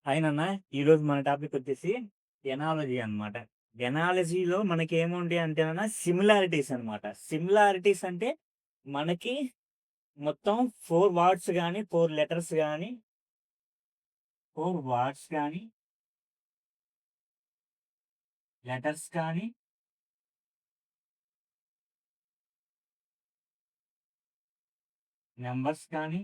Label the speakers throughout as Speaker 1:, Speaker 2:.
Speaker 1: Hi నాన్న. ఈరోజు మన టాపిక్ వచ్చేసి ఎనాలజీ అన్నమాట. ఎనాలజీలో మనకేముంటాయి అంటే నాన్న సిమిలారిటీస్ అన్నమాట. సిమిలారిటీస్ అంటే మనకి మొత్తం 4 వర్డ్స్ గాని, 4 లెటర్స్ గాని, 4 వర్డ్స్ గాని, లెటర్స్ కానీ, నంబర్స్ కానీ,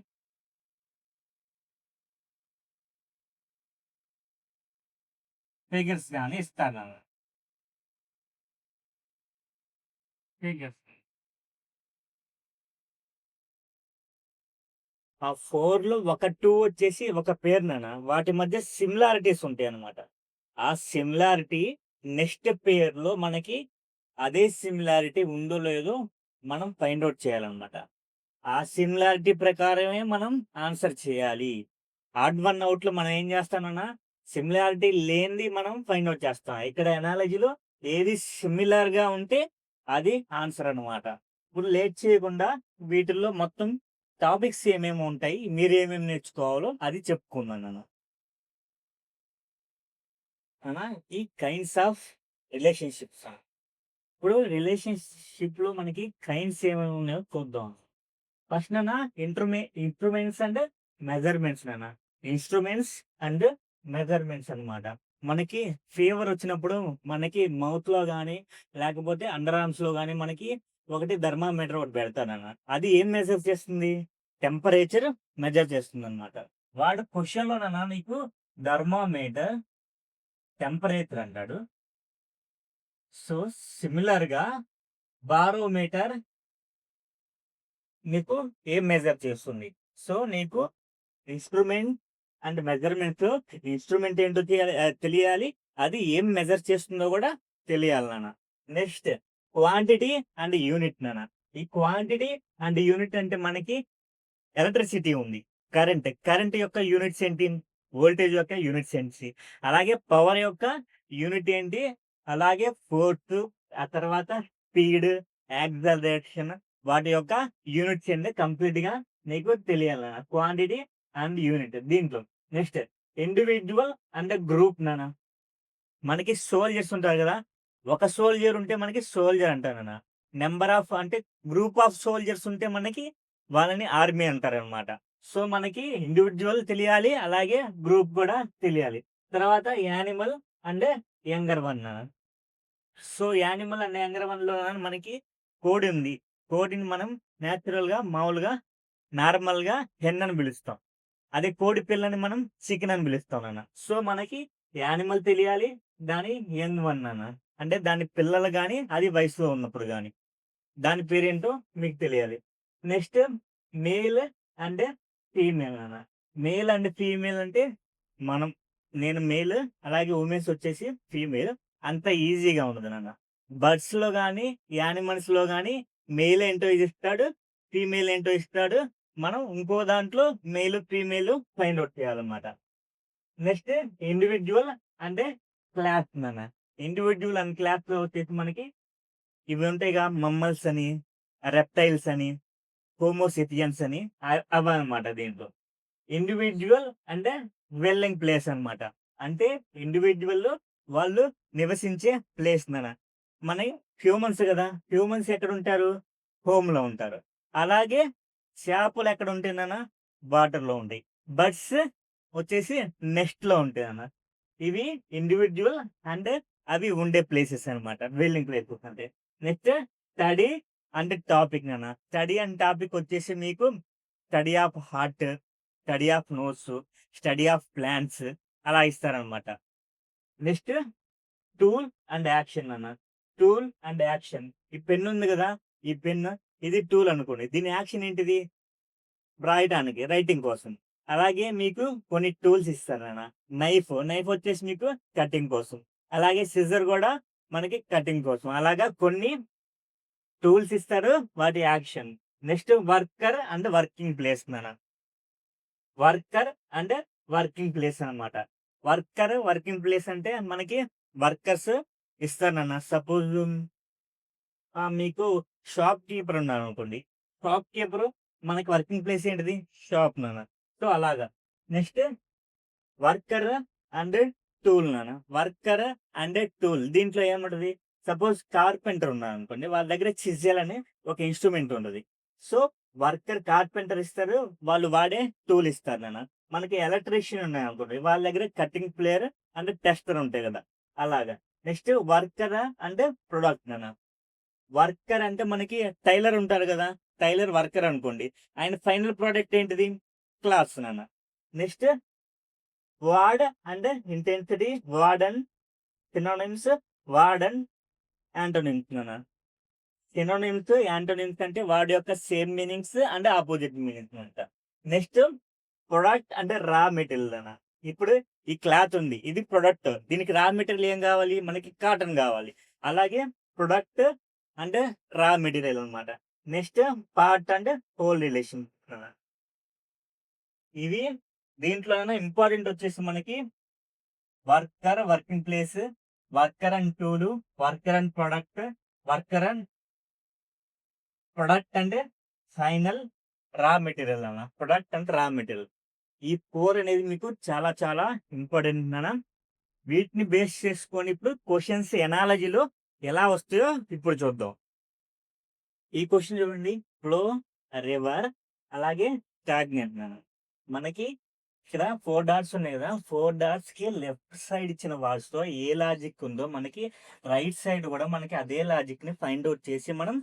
Speaker 1: ఫిగర్స్ గాని ఇస్తారు నాన్న. ఫిగర్స్. ఆ 4లో ఒక 2 వచ్చేసి ఒక పేరు నాన్న. వాటి మధ్య సిమిలారిటీస్ ఉంటాయన్నమాట. ఆ సిమిలారిటీ నెక్స్ట్ పేర్‌లో మనకి అదే సిమిలారిటీ ఉందో లేదో మనం ఫైండ్ ఔట్ చేయాలన్నమాట. ఆ సిమిలారిటీ ప్రకారమే మనం ఆన్సర్ చేయాలి. ఆడ్ వన్ ఔట్‌లో మనం ఏం చేస్తామన్నా, సిమిలారిటీ లేనిది మనం ఫైండ్ ఔట్ చేస్తాం. ఇక్కడ అనాలజీలో ఏది సిమిలర్‌గా ఉంటే అది ఆన్సర్ అన్నమాట. ఇప్పుడు లేట్ చేయకుండా వీటిల్లో మొత్తం టాపిక్స్ ఏమేమి ఉంటాయి, మీరేమేమి నేర్చుకోవాలో అది చెప్పుకుందాం నాన్న. నాన్న, ఈ కైండ్స్ ఆఫ్ రిలేషన్‌షిప్స్. ఇప్పుడు రిలేషన్‌షిప్‌లో మనకి కైండ్స్ ఏమేమి ఉన్నాయో చూద్దాం. ఫస్ట్ నాన్న, ఇన్‌స్ట్రుమెంట్స్ అండ్ మెజర్‌మెంట్స్ నాన్న. ఇన్‌స్ట్రుమెంట్స్ అండ్ మెజర్‌మెంట్స్ అన్నమాట. మనకి ఫీవర్ వచ్చినప్పుడు మనకి మౌత్‌లో గాని, లేకపోతే అండర్ ఆర్మ్స్‌లో గాని మనకి ఒకటి థర్మామీటర్ ఒకటి పెడతారన్న. అది ఏం మెజర్ చేస్తుంది? టెంపరేచర్ మెజర్ చేస్తుందన్నమాట. వాడు క్వెషన్‌లో నాన్న నీకు థర్మామీటర్, టెంపరేచర్ అంటాడు. సో, సిమిలర్‌గా బారోమీటర్ నీకు ఏం మెజర్ చేస్తుంది? సో, నీకు ఇన్‌స్ట్రుమెంట్ అండ్ మెజర్‌మెంట్స్‌లో ఇన్‌స్ట్రుమెంట్ ఏంటో తెలియాలి. అది ఏం మెజర్ చేస్తుందో గూడా తెలియాలి నాన్న. నెక్స్ట్ క్వాంటిటీ అండ్ యూనిట్ నాన్న. ఈ క్వాంటిటీ అండ్ యూనిట్ అంటే మనకి ఎలక్ట్రిసిటీ ఉంది. కరెంట్ యొక్క యూనిట్స్ ఏంటి? వోల్టేజ్ యొక్క యూనిట్స్ ఏంటి? అలాగే పవర్ యొక్క యూనిట్ ఏంటి? అలాగే ఫోర్సు, ఆ తర్వాత స్పీడ్, యాక్సలరేషన్ వాటి యొక్క యూనిట్స్ ఏంటి కంప్లీట్‌గా నీకు తెలియాలి నాన్న. క్వాంటిటీ అండ్ యూనిట్ దీంట్లో. నెక్స్ట్ ఇండివిడ్యువల్ అండ్ గ్రూప్ నాన్న. మనకి సోల్జర్స్ ఉంటారు గదా! ఒక సోల్జర్ ఉంటే మనకి సోల్జర్ అంటారన్న. నంబర్ ఆఫ్ అంటే గ్రూప్ ఆఫ్ సోల్జర్స్ ఉంటే మనకి వాళ్ళని ఆర్మీ అంటారనమాట. సో, మనకి ఇండివిడ్యువల్ తెలియాలి. అలాగే గ్రూప్ గూడా తెలియాలి. తర్వాత animal and younger one. So, animal and younger వన్‌లో మనకి కోడి ఉంది. కోడిని మనం మామూలుగా నార్మల్‌గా హెన్ అని పిలుస్తాం. అదే కోడి పిల్లని మనం చికెన్ అని పిలుస్తాం నాన్న. సో, మనకి యానిమల్ తెలియాలి. దాని యంగ్ వన్ నాన్న. అంటే దాని పిల్లలు గాని, అది వయసులో ఉన్నప్పుడు గాని. దాని పేరేంటో మీకు తెలియాలి. నెక్స్ట్ మేల్ అండ్ ఫీమేల్ నాన్న. మేల్ అండ్ ఫీమేల్ అంటే మనం నేను మేల్, అలాగే వుమెన్స్ వచ్చేసి ఫీమేల్. అంత ఈజీగా ఉండదు నాన్న. బర్డ్స్‌లో గాని, యానిమల్స్‌లో గాని మేల్ ఏంటో ఇస్తాడు. ఫీమేల్ ఏంటో ఇస్తాడు. మనం ఇంకో దాంట్లో మేల్, ఫీమేల్ ఫైండ్ ఔట్ చేయాలన్నమాట. నెక్స్ట్ ఇండివిడ్యువల్ అంటే క్లాస్ నాన్న. ఇండివిడ్యువల్ అండ్ క్లాస్‌లో వచ్చేసి మనకి ఇవి ఉంటాయిగా మమ్మల్స్ అని, రెప్టైల్స్ అని, హోమోసేపియన్స్ అని అవన్నమాట దీంట్లో. ఇండివిడ్యువల్ అంటే డ్వెల్లింగ్ ప్లేస్ అన్నమాట. అంటే ఇండివిడ్యువల్ వాళ్ళు నివసించే ప్లేస్ నాన్న. మన హ్యూమన్స్ గదా! హ్యూమన్స్ ఎక్కడుంటారు? హోమ్‌లో ఉంటారు. అలాగే చేపలు ఎక్కడుంటాయి నాన్న? వాటర్‌లో ఉంటాయి. బర్డ్స్ వచ్చేసి నెస్ట్‌లో ఉంటాయన్న. ఇవి ఇండివిడ్యువల్ అండ్ అవి ఉండే ప్లేసెస్ అన్నమాట. డ్వెల్లింగ్ ప్లేసెస్ అంటే. నెక్స్ట్ స్టడీ అండ్ టాపిక్ నాన్న. స్టడీ అండ్ టాపిక్ వచ్చేసి మీకు study of heart, study of notes, study of plants అలా ఇస్తారనమాట. నెక్స్ట్ టూల్ అండ్ యాక్షన్ అన్న. Tool and action. ఈ పెన్ ఉంది గదా! ఈ పెన్ ఇది టూల్ అనుకోండి. దీని యాక్షన్ ఏంటిది? రాయటానికి, రైటింగ్ కోసం. అలాగే మీకు కొన్ని టూల్స్ ఇస్తారన్న. నైఫ్ వచ్చేసి మీకు కటింగ్ కోసం. అలాగే సిజర్ గూడా మనకి కటింగ్ కోసం. అలాగా కొన్ని టూల్స్ ఇస్తారు. వాటి action. Next worker and working place నాన్న. వర్కర్ అండ్ వర్కింగ్ ప్లేస్ అనమాట. వర్కింగ్ ప్లేస్ అంటే మనకి వర్కర్స్ ఇస్తారన్న. సపోజ్ మీకు షాప్ కీపర్ ఉన్నారనుకోండి. షాప్ కీపరు మనకి వర్కింగ్ ప్లేస్ ఏంటిది? షాప్ నాన్న. సో, అలాగా. నెక్స్ట్ వర్కర్ అండ్ టూల్ నాన్న. Worker and tool. దీంట్లో ఏముంటది? సపోజ్ కార్పెంటర్ ఉన్నారనుకోండి. వాళ్ళ దగ్గర చిజెల్ అనే ఒక ఇన్‌స్ట్రుమెంట్ ఉంటది. సో, వర్కర్ కార్పెంటర్ ఇస్తారు. వాళ్ళు వాడే టూల్ ఇస్తారు నాన్న. మనకి ఎలక్ట్రీషియన్ ఉన్నారనుకోండి. వాళ్ళ దగ్గర కటింగ్ ప్లేయర్ అండ్ టెస్టర్ ఉంటాయి గదా! అలాగా. నెక్స్ట్ వర్కర్ అంటే ప్రొడక్ట్ నాన్న. వర్కర్ అంటే మనకి టైలర్ ఉంటారు గదా! టైలర్ వర్కర్ అనుకోండి. ఆయన ఫైనల్ ప్రొడక్ట్ ఏంటిది? క్లాత్స్ నాన్న. Next ward and intensity, warden, synonyms, warden, antonyms నాన్న. సినోనిమ్స్, యాంటోనిమ్స్ అంటే వాడి యొక్క same meanings and opposite meanings అంట. నెక్స్ట్ ప్రొడక్ట్ అంటే రా మెటీరియల్ అన్న. ఇప్పుడు ఈ క్లాత్ ఉంది. ఇది ప్రొడక్ట్. దీనికి రా మెటీరియల్ ఏం గావాలి? మనకి కాటన్ గావాలి. అలాగే ప్రొడక్ట్ అంటే రా మెటీరియల్ అన్నమాట. నెక్స్ట్ పార్ట్ అంటే హోల్ రిలేషన్ అన్న. ఇవి దీంట్లోనే ఇంపార్టెంట్ వచ్చేసి మనకి worker, working place, worker and tool, worker and product, worker and product అంటే ఫైనల్ రా మెటీరియల్ అన్న. ప్రొడక్ట్ అంటే రా మెటీరియల్. ఈ 4 అనేది మీకు చాలా చాలా ఇంపార్టెంట్ నాన్న. వీటిని బేస్ చేసుకొని ఇప్పుడు క్వెషన్స్ ఎనాలజీలో ఎలా వస్తాయో ఇప్పుడు చూద్దాం. ఈ క్వెషన్ చూడండి. ఫ్లో, రివర్, అలాగే స్టాగ్నెంట్ నాన్న. మనకి ఇక్కడ 4 డాట్స్ ఉన్నాయి గదా! 4 డాట్స్‌కి లెఫ్ట్ సైడ్ ఇచ్చిన వర్డ్స్‌లో ఏ లాజిక్ ఉందో మనకి రైట్ సైడ్ గూడా మనకి అదే లాజిక్‌ని ఫైండ్ ఔట్ చేసి మనం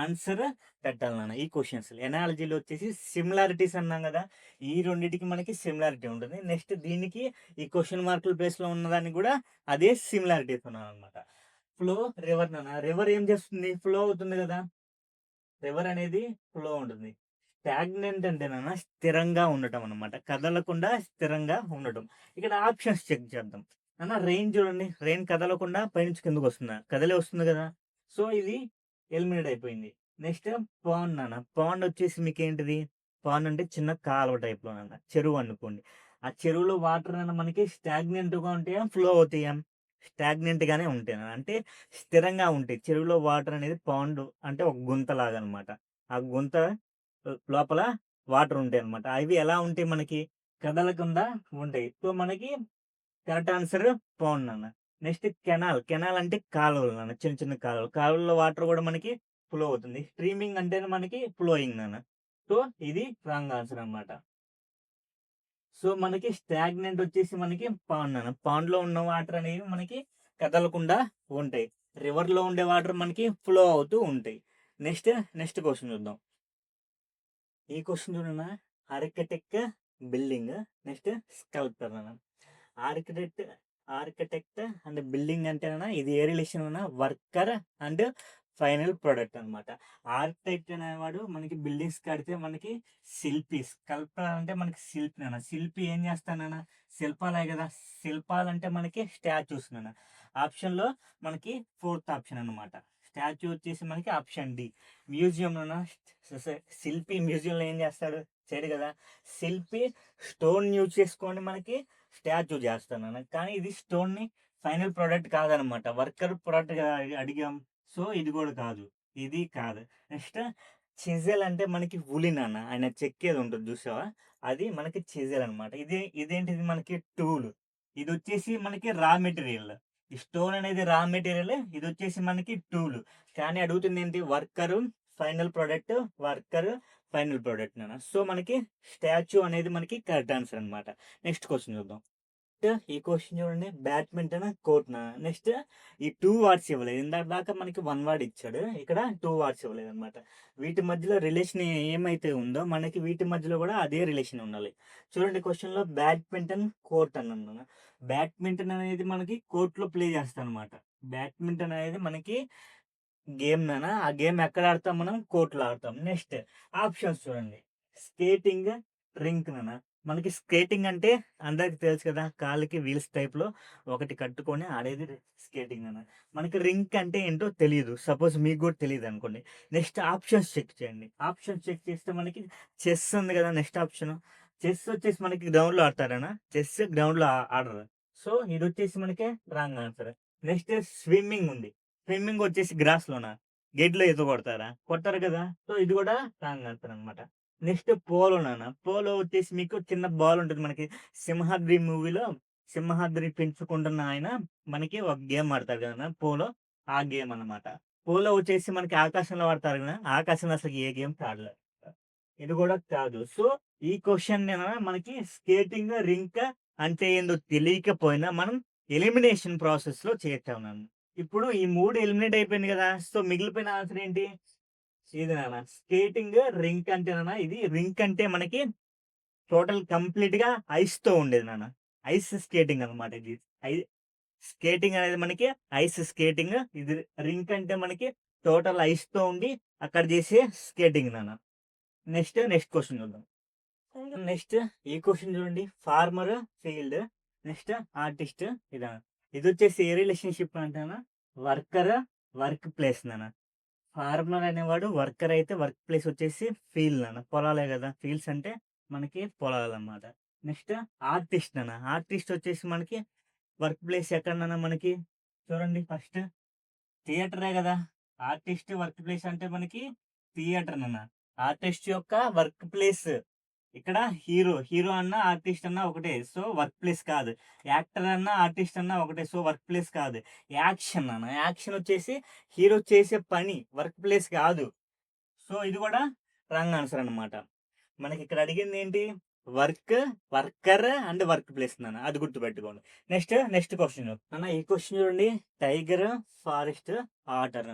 Speaker 1: ఆన్సర్ పెట్టాలి నాన్న ఈ క్వెషన్స్‌లో. ఎనాలజీలో వచ్చేసి సిమిలారిటీస్ అన్నాం గదా! ఈ రెండిటికి మనకి సిమిలారిటీ ఉంటుంది. నెక్స్ట్ దీనికి ఈ క్వెషన్ మార్కుల ప్లేస్‌లో ఉన్నదానికి గూడా అదే సిమిలారిటీస్ ఉన్నాయన్నమాట. ఫ్లో, రివర్ నాన్న. రివర్ ఏం చేస్తుంది? ఫ్లో అవుతుంది గదా! రివర్ అనేది ఫ్లో ఉంటుంది. స్టాగ్నెంట్ అంటే నాన్న స్థిరంగా ఉండటం అన్నమాట. కదలకుండా స్థిరంగా ఉండటం. ఇక్కడ ఆప్షన్స్ చెక్ చేద్దాం. నాన్న రెయిన్ చూడండి. రెయిన్ కదలకుండా పైనుంచి కిందకొస్తుందా? కదిలే వస్తుంది గదా! సో, ఇది ఎలిమినేట్ అయిపోయింది. నెక్స్ట్ పాండ్ నాన్న. పాండ్ వచ్చేసి మీకేంటిది? పాండ్ అంటే చిన్న కాలువ టైప్‌లో నాన్న. చెరువు అనుకోండి. ఆ చెరువులో వాటర్ నాన్న మనకి స్టాగ్నెంట్‌గా ఉంటాయా? ఫ్లో అవుతాయా? స్టాగ్నెంట్ గానే ఉంటాయి నాన్న. అంటే స్థిరంగా ఉంటాయి. చెరువులో వాటర్ అనేది పాండ్ అంటే ఒక గుంతలాగా అన్నమాట. ఆ గుంత లోపల వాటర్ ఉంటాయన్నమాట. అవి ఎలా ఉంటాయి మనకి? కదలకుండా ఉంటాయి. సో, మనకి కరెక్ట్ ఆన్సర్ పాండ్ నాన్న. Next canal. కెనాల్ అంటే కాలువలు నాన్న. చిన్న చిన్న కాలువలు. కాలువలో వాటర్ కూడా మనకి ఫ్లో అవుతుంది. స్ట్రీమింగ్ అంటేనే మనకి ఫ్లోయింగ్ నాన్న. సో, ఇది రాంగ్ ఆన్సర్ అన్నమాట. సో, మనకి స్టాగ్నెంట్ వచ్చేసి మనకి పాండ్ నాన్న. పాండ్‌లో ఉన్న వాటర్ అనేవి మనకి కదలకుండా ఉంటాయి. రివర్‌లో ఉండే వాటర్ మనకి ఫ్లో అవుతూ ఉంటాయి. నెక్స్ట్ క్వెషన్ చూద్దాం. ఈ క్వెషన్ చూడన్న ఆర్కిటెక్ట్, బిల్డింగ్, నెక్స్ట్ స్కల్ప్టర్ అన్న. ఆర్కిటెక్ట్ ఆర్కిటెక్ట్ అండ్ బిల్డింగ్ అంటేనా ఇది ఏ రిలేషన్ అన్న వర్కర్ అండ్ ఫైనల్ ప్రొడక్ట్ అన్నమాట. ఆర్కిటెక్ట్ అనేవాడు మనకి బిల్డింగ్స్ కడితే మనకి శిల్పి. స్కల్ప్టర్ అంటే మనకి శిల్పి నాన్న. శిల్పి ఏం చేస్తానన్న? శిల్పాలే కదా! శిల్పాలంటే మనకి స్టాచ్యూస్ నాన్న. ఆప్షన్‌లో మనకి ఫోర్త్ ఆప్షన్ అన్నమాట. స్టాచ్యూ వచ్చేసి మనకి ఆప్షన్ డి. మ్యూజియంలోన శిల్పి మ్యూజియంలో ఏం చేస్తాడు? చేయడు కదా! శిల్పి స్టోన్ యూజ్ చేసుకొని మనకి స్టాచ్యూ చేస్తాడన్న. కానీ ఇది స్టోన్‌ని ఫైనల్ ప్రొడక్ట్ కాదనమాట. వర్కర్ ప్రొడక్ట్‌గా అడిగాం. సో, ఇది కూడా కాదు. ఇది కాదు. నెక్స్ట్ చిజెల్ అంటే మనకి ఉలిన్ అన్న. ఆయన చెక్కేది ఉంటది చూసావా? అది మనకి చిజెల్ అనమాట. ఇదేంటిది మనకి టూల్. ఇదొచ్చేసి మనకి రా మెటీరియల్. ఈ స్టోన్ అనేది రా మెటీరియల్. ఇదొచ్చేసి మనకి టూల్. కానీ అడుగుతుందేంటి? Final product, worker, final product నాన్న. సో, మనకి స్టాచ్యూ అనేది మనకి కరెక్ట్ ఆన్సర్ అనమాట. నెక్స్ట్ క్వెషన్ చూద్దాం. ఈ క్వెషన్ చూడండి. బ్యాడ్మింటన్ కోర్ట్‌నా. నెక్స్ట్ ఈ 2 వర్డ్స్ ఇవ్వలేదు. ఇందాక దాకా మనకి 1 వర్డ్ ఇచ్చాడు. ఇక్కడ 2 వర్డ్స్ ఇవ్వలేదన్నమాట. వీటి మధ్యలో రిలేషన్ ఏమైతే ఉందో మనకి వీటి మధ్యలో కూడా అదే రిలేషన్ ఉండాలి. చూడండి క్వెషన్‌లో బ్యాడ్మింటన్ కోర్ట్ అన్నాను. బ్యాడ్మింటన్ అనేది మనకి కోర్ట్‌లో ప్లే చేస్తామన్నమాట. బ్యాడ్మింటన్ అనేది మనకి గేమ్ నాన్న. ఆ గేమ్ ఎక్కడ ఆడతాం మనం? కోర్ట్‌లో ఆడతాం. నెక్స్ట్ ఆప్షన్స్ చూడండి. స్కేటింగ్, రింక్ నాన్న. మనకి స్కేటింగ్ అంటే అందరికి తెలుసు కదా! కాళ్ళకి వీల్స్ టైప్‌లో ఒకటి కట్టుకొని ఆడేది స్కేటింగ్ నాన్న. మనకి రింక్ అంటే ఏంటో తెలీదు. సపోజ్ మీకు కూడా తెలీదనుకోండి. నెక్స్ట్ ఆప్షన్స్ చెక్ చేయండి. ఆప్షన్స్ చెక్ చేస్తే మనకి చెస్ ఉంది కదా! Next option. చెస్ వచ్చేసి మనకి గ్రౌండ్‌లో ఆడతారనా? చెస్ గ్రౌండ్‌లో ఆడరు. సో, ఇదొచ్చేసి మనకి రాంగ్ ఆన్సర్. నెక్స్ట్ స్విమ్మింగ్ ఉంది. స్విమ్మింగ్ వచ్చేసి గ్రాస్‌లోనా? గేట్‌లో ఈత కొడతారా? కొట్టరు కదా! సో, ఇది కూడా రాంగ్ ఆన్సర్ అనమాట. నెక్స్ట్ పోలో నాన్న. పోలో వచ్చేసి మీకు చిన్న బాల్ ఉంటది మనకి 'సింహాద్రి' మూవీలో సింహాద్రి పెంచుకుంటున్న ఆయన మనకి ఒక గేమ్ ఆడతాడు కదా పోలో, ఆ గేమ్ అన్నమాట. పోలో వచ్చేసి మనకి ఆకాశంలో ఆడతారు కదా, ఆకాశంలో అసలు ఏ గేమ్స్ ఆడలేదు. ఇది కూడా కాదు. సో, ఈ క్వెషన్ మనకి స్కేటింగ్ రింక్ అంటే ఏందో తెలియకపోయినా మనం ఎలిమినేషన్ ప్రాసెస్‌లో చేర్చామన్నాను. ఇప్పుడు ఈ 3 ఎలిమినేట్ అయిపోయింది కదా! సో, మిగిలిపోయిన ఆన్సర్ ఏంటి? ఇది స్కేటింగ్ రింక్ అంటే ఇది రింక్ అంటే మనకి టోటల్ కంప్లీట్‌గా ఐస్‌తో ఉండేది ఐస్ స్కేటింగ్ అన్నమాట ఇది. ఐ స్కేటింగ్ అనేది మనకి ఐస్ స్కేటింగ్. ఇది రింక్ అంటే మనకి టోటల్ ఐస్‌తో ఉండి అక్కడ చేసే స్కేటింగ్ నెక్స్ట్ క్వెషన్ చూద్దాం. నెక్స్ట్ ఈ క్వెషన్ చూడండి. ఫార్మర్, ఫీల్డ్, నెక్స్ట్ ఆర్టిస్ట్ ఇదా. ఇదొచ్చేసి ఏ రిలేషన్‌షిప్ అంటేనా వర్కర్, వర్క్ ప్లేస్ ఫార్మర్ అనేవాడు వర్కర్ అయితే వర్క్ ప్లేస్ వచ్చేసి ఫీల్డ్ పొలాలే కదా! ఫీల్డ్స్ అంటే మనకి పొలాలన్నమాట. నెక్స్ట్ ఆర్టిస్ట్ ఆర్టిస్ట్ వచ్చేసి మనకి వర్క్ ప్లేస్ ఎక్కడన్నా మనకి చూడండి ఫస్ట్ థియేటరే గదా! ఆర్టిస్ట్ వర్క్ ప్లేస్ అంటే మనకి థియేటర్ ఆర్టిస్ట్ యొక్క వర్క్ ప్లేస్. ఇక్కడ హీరో అన్నా, ఆర్టిస్ట్ అన్నా ఒకటే. సో, వర్క్ ప్లేస్ కాదు. యాక్టర్ అన్నా, ఆర్టిస్ట్ అన్నా ఒకటే. సో, వర్క్ ప్లేస్ కాదు. యాక్షన్ వచ్చేసి హీరో చేసే పని. వర్క్ ప్లేస్ కాదు. సో, ఇది కూడా రాంగ్ ఆన్సర్ అన్నమాట. మనకిక్కడ అడిగిందేంటి? Work, worker and work place అది గుర్తుపెట్టుకోండి. Next question. ఈ క్వెషన్ చూడండి. టైగర్, ఫారెస్ట్, ఆటర్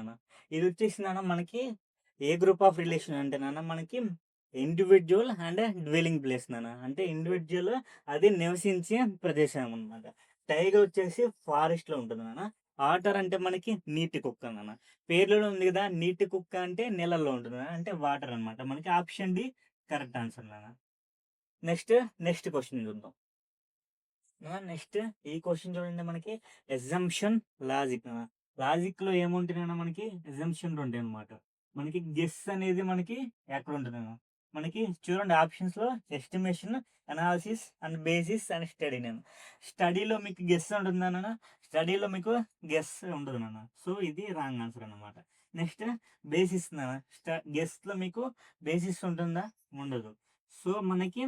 Speaker 1: ఇది వచ్చేసి మనకి ఏ గ్రూప్ ఆఫ్ రిలేషన్ అంటే మనకి ఇండివిడ్యువల్ అండ్ డ్వెలింగ్ ప్లేస్ అంటే ఇండివిడ్యువల్ అది నివసించే ప్రదేశం అన్నమాట. టైగర్ వచ్చేసి ఫారెస్ట్ లో ఉంటుంది ఆటర్ అంటే మనకి నీటి కుక్క పేర్లలో ఉంది కదా, నీటి కుక్క అంటే నీళ్ళల్లో ఉంటుంది అంటే వాటర్ అన్నమాట. మనకి option D correct answer next question చూద్దాం. నెక్స్ట్ ఈ క్వెషన్ చూడండి. మనకి ఎగ్జంప్షన్, లాజిక్ లాజిక్ లో ఏముంటుంది మనకి ఎగ్జంప్షన్ ఉంటాయి అన్నమాట. మనకి గెస్ అనేది మనకి ఎక్కడ ఉంటుంది మనకి చూడండి ఆప్షన్స్ లో estimation, analysis and basis and study స్టడీలో మీకు గెస్ ఉంటుందా స్టడీలో మీకు గెస్ ఉండదు సో ఇది రాంగ్ ఆన్సర్ అన్నమాట. నెక్స్ట్ బేసిస్ గెస్ లో మీకు బేసిస్ ఉంటుందా? ఉండదు. సో మనకి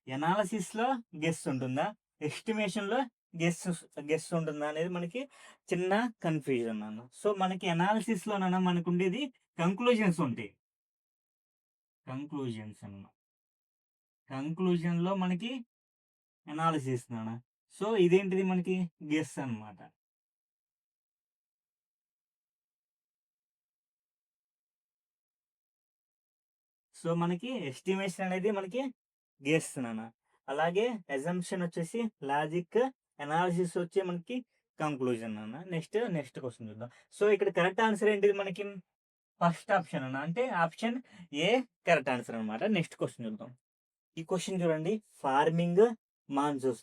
Speaker 1: ఎనాలసిస్ లో గెస్ ఉంటుందా, ఎస్టిమేషన్ లో గెస్ గెస్ ఉంటుందా అనేది మనకి చిన్న కన్ఫ్యూజన్ సో మనకి ఎనాలిసిస్ లో మనకు ఉండేది కంక్లూజన్స్ ఉంటాయి. కంక్లూజన్ లో మనకి ఎనాలిసిస్ సో ఇదేంటిది మనకి గెస్ అన్నమాట. సో మనకి ఎస్టిమేషన్ అనేది మనకి గెస్ అలాగే అజంప్షన్ వచ్చేసి లాజిక్, అనాలిసిస్ వచ్చి మనకి కంక్లూజన్ నెక్స్ట్ క్వశ్చన్ చూద్దాం. సో ఇక్కడ కరెక్ట్ ఆన్సర్ ఏంటిది మనకి ఫస్ట్ ఆప్షన్ అంటే ఆప్షన్ ఏ కరెక్ట్ ఆన్సర్ అనమాట. నెక్స్ట్ క్వశ్చన్ చూద్దాం. ఈ క్వశ్చన్ చూడండి. ఫార్మింగ్, మాన్సూన్స్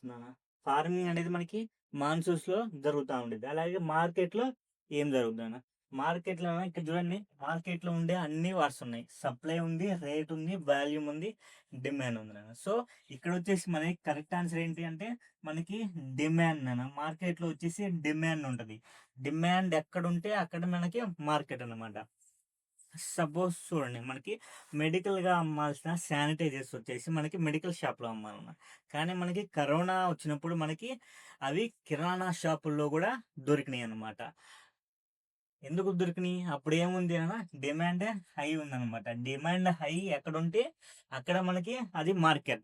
Speaker 1: ఫార్మింగ్ అనేది మనకి మాన్సూన్స్ లో జరుగుతూ ఉండేది. అలాగే మార్కెట్ లో ఏం జరుగుతుంది మార్కెట్ లో ఇక్కడ చూడండి. మార్కెట్ లో ఉండే అన్ని వర్డ్స్ ఉన్నాయి. సప్లై ఉంది, రేట్ ఉంది, వాల్యూమ్ ఉంది, డిమాండ్ ఉంది సో ఇక్కడ వచ్చేసి మనకి కరెక్ట్ ఆన్సర్ ఏంటి అంటే మనకి డిమాండ్ మార్కెట్ లో వచ్చేసి డిమాండ్ ఉంటది. డిమాండ్ ఎక్కడ ఉంటే అక్కడ మనకి మార్కెట్ అన్నమాట. సపోజ్ చూడండి. మనకి మెడికల్గా అమ్మాల్సిన శానిటైజర్స్ వచ్చేసి మనకి మెడికల్ షాప్లో అమ్మాలన్న. కానీ మనకి కరోనా వచ్చినప్పుడు మనకి అవి కిరాణా షాపుల్లో కూడా దొరికినాయి అన్నమాట. ఎందుకు దొరికినాయి? అప్పుడు ఏముంది డిమాండ్ హై ఉందన్నమాట. డిమాండ్ హై ఎక్కడ ఉంటే అక్కడ మనకి అది మార్కెట్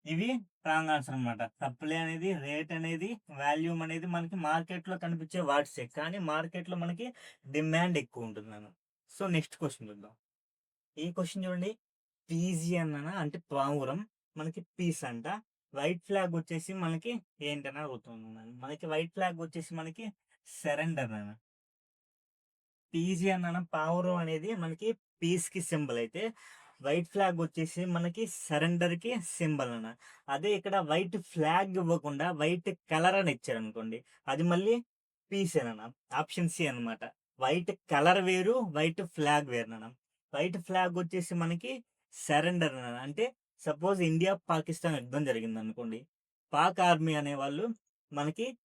Speaker 1: ఇవి రాంగ్ ఆన్సర్ అనమాట. సప్లై అనేది, రేట్ అనేది, వాల్యూమ్ అనేది మనకి మార్కెట్లో కనిపించే వర్డ్సే. కానీ మార్కెట్లో మనకి డిమాండ్ ఎక్కువ ఉంటుంది సో నెక్స్ట్ క్వశ్చన్ చూద్దాం. ఈ క్వశ్చన్ చూడండి. పీజీ అంటే పావురం, మనకి పీస్ అంట. వైట్ ఫ్లాగ్ వచ్చేసి మనకి ఏంటని అడుగుతుంది. మనకి వైట్ ఫ్లాగ్ వచ్చేసి మనకి సరెండర్ పీజీ పావురం అనేది మనకి పీస్ కి సింబల్ అయితే, వైట్ ఫ్లాగ్ వచ్చేసి మనకి సరెండర్ కి సింబల్ అదే ఇక్కడ వైట్ ఫ్లాగ్ ఇవ్వకుండా వైట్ కలర్ అని ఇచ్చారు అనుకోండి, అది మళ్ళీ పీస్ ఆప్షన్ సి అనమాట. వైట్ కలర్ వేరు, వైట్ ఫ్లాగ్ వేరు వైట్ ఫ్లాగ్ వచ్చేసి మనకి సరెండర్ అంటే సపోజ్ ఇండియా పాకిస్తాన్ యుద్ధం జరిగింది అనుకోండి, పాక్ ఆర్మీ అనేవాళ్ళు మనకి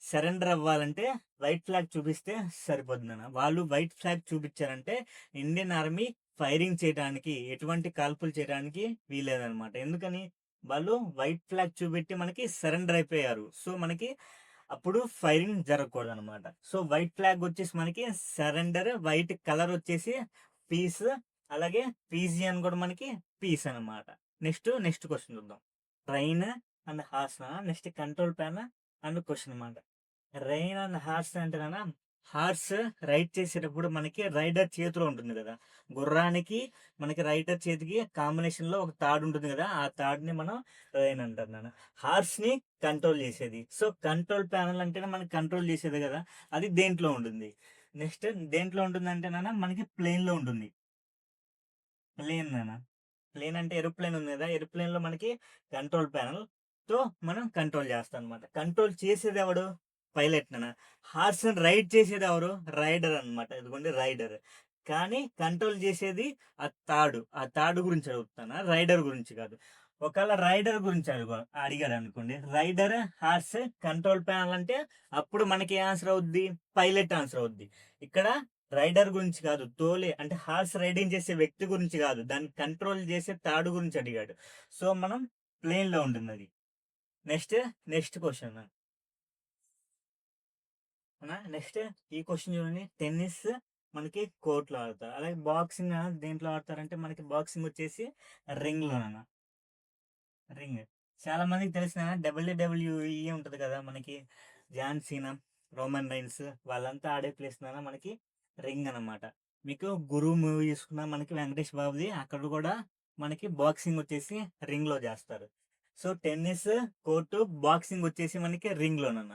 Speaker 1: సరెండర్ అవ్వాలంటే వైట్ ఫ్లాగ్ చూపిస్తే సరిపోతుంది వాళ్ళు వైట్ ఫ్లాగ్ చూపించారంటే ఇండియన్ ఆర్మీ ఫైరింగ్ చేయడానికి, ఎటువంటి కాల్పులు చేయడానికి వీలేదనమాట. ఎందుకని వాళ్ళు వైట్ ఫ్లాగ్ చూపెట్టి మనకి సరెండర్ అయిపోయారు. సో మనకి అప్పుడు ఫైరింగ్ జరగకూడదు అనమాట. సో వైట్ ఫ్లాగ్ వచ్చేసి మనకి సరెండర్, వైట్ కలర్ వచ్చేసి పీస్, అలాగే పీజీ అని కూడా మనకి పీస్ అనమాట. నెక్స్ట్ క్వశ్చన్ చూద్దాం. Train and horse, next control pan and question అనమాట. రైన్ అండ్ హార్స్ అంటే హార్స్ రైడ్ చేసేటప్పుడు మనకి రైడర్ చేతిలో ఉంటుంది కదా, గుర్రానికి మనకి రైడర్ చేతికి కాంబినేషన్ లో ఒక తాడు ఉంటుంది కదా, ఆ తాడుని మనం రైన్ అంటారు నాన్న. హార్స్ ని కంట్రోల్ చేసేది. సో కంట్రోల్ ప్యానల్ అంటేనే మనకి కంట్రోల్ చేసేది కదా, అది దేంట్లో ఉంటుంది. నెక్స్ట్ దేంట్లో ఉంటుంది అంటే మనకి ప్లేన్ లో ఉంటుంది. ప్లేన్ నాన్న, ప్లేన్ అంటే ఏరోప్లేన్ ఉంది కదా, ఏరోప్లేన్ లో మనకి కంట్రోల్ ప్యానల్ తో మనం కంట్రోల్ చేస్తాం అనమాట. కంట్రోల్ చేసేది ఎవడు? పైలట్ నాన్న. హార్స్ రైడ్ చేసేది ఎవరు? రైడర్ అనమాట. ఇదిగోండి రైడర్. కానీ కంట్రోల్ చేసేది ఆ తాడు గురించి అడుగుతానా, రైడర్ గురించి కాదు. ఒకవేళ రైడర్ గురించి అడిగాడు అనుకోండి, రైడర్ హార్స్ కంట్రోల్ ప్యానల్ అంటే అప్పుడు మనకి ఏ ఆన్సర్ అవుద్ది? పైలట్ ఆన్సర్ అవుద్ది. ఇక్కడ రైడర్ గురించి కాదు, తోలే అంటే హార్స్ రైడింగ్ చేసే వ్యక్తి గురించి కాదు, దాన్ని కంట్రోల్ చేసే తాడు గురించి అడిగాడు. సో మనం ప్లేన్ లో ఉంటుంది అది. Next next question. నెక్స్ట్ ఈ క్వశ్చన్ చూడండి. టెన్నిస్ మనకి కోర్టులో ఆడతారు, అలాగే బాక్సింగ్ దేంట్లో ఆడతారంటే మనకి బాక్సింగ్ వచ్చేసి రింగ్ లోన. రింగ్ చాలా మందికి తెలిసిన డబ్ల్యూడబ్ల్యూఈ ఉంటది కదా మనకి, జాన్ సీనా, రోమన్ రైన్స్ వాళ్ళంతా ఆడే ప్లేస్ మనకి రింగ్ అన్నమాట. మీకు గురువు మూవీ చూసుకున్నా మనకి వెంకటేష్ బాబుది, అక్కడ కూడా మనకి బాక్సింగ్ వచ్చేసి రింగ్ లో చేస్తారు. సో టెన్నిస్ కోర్టు, బాక్సింగ్ వచ్చేసి మనకి రింగ్ లోనన్న.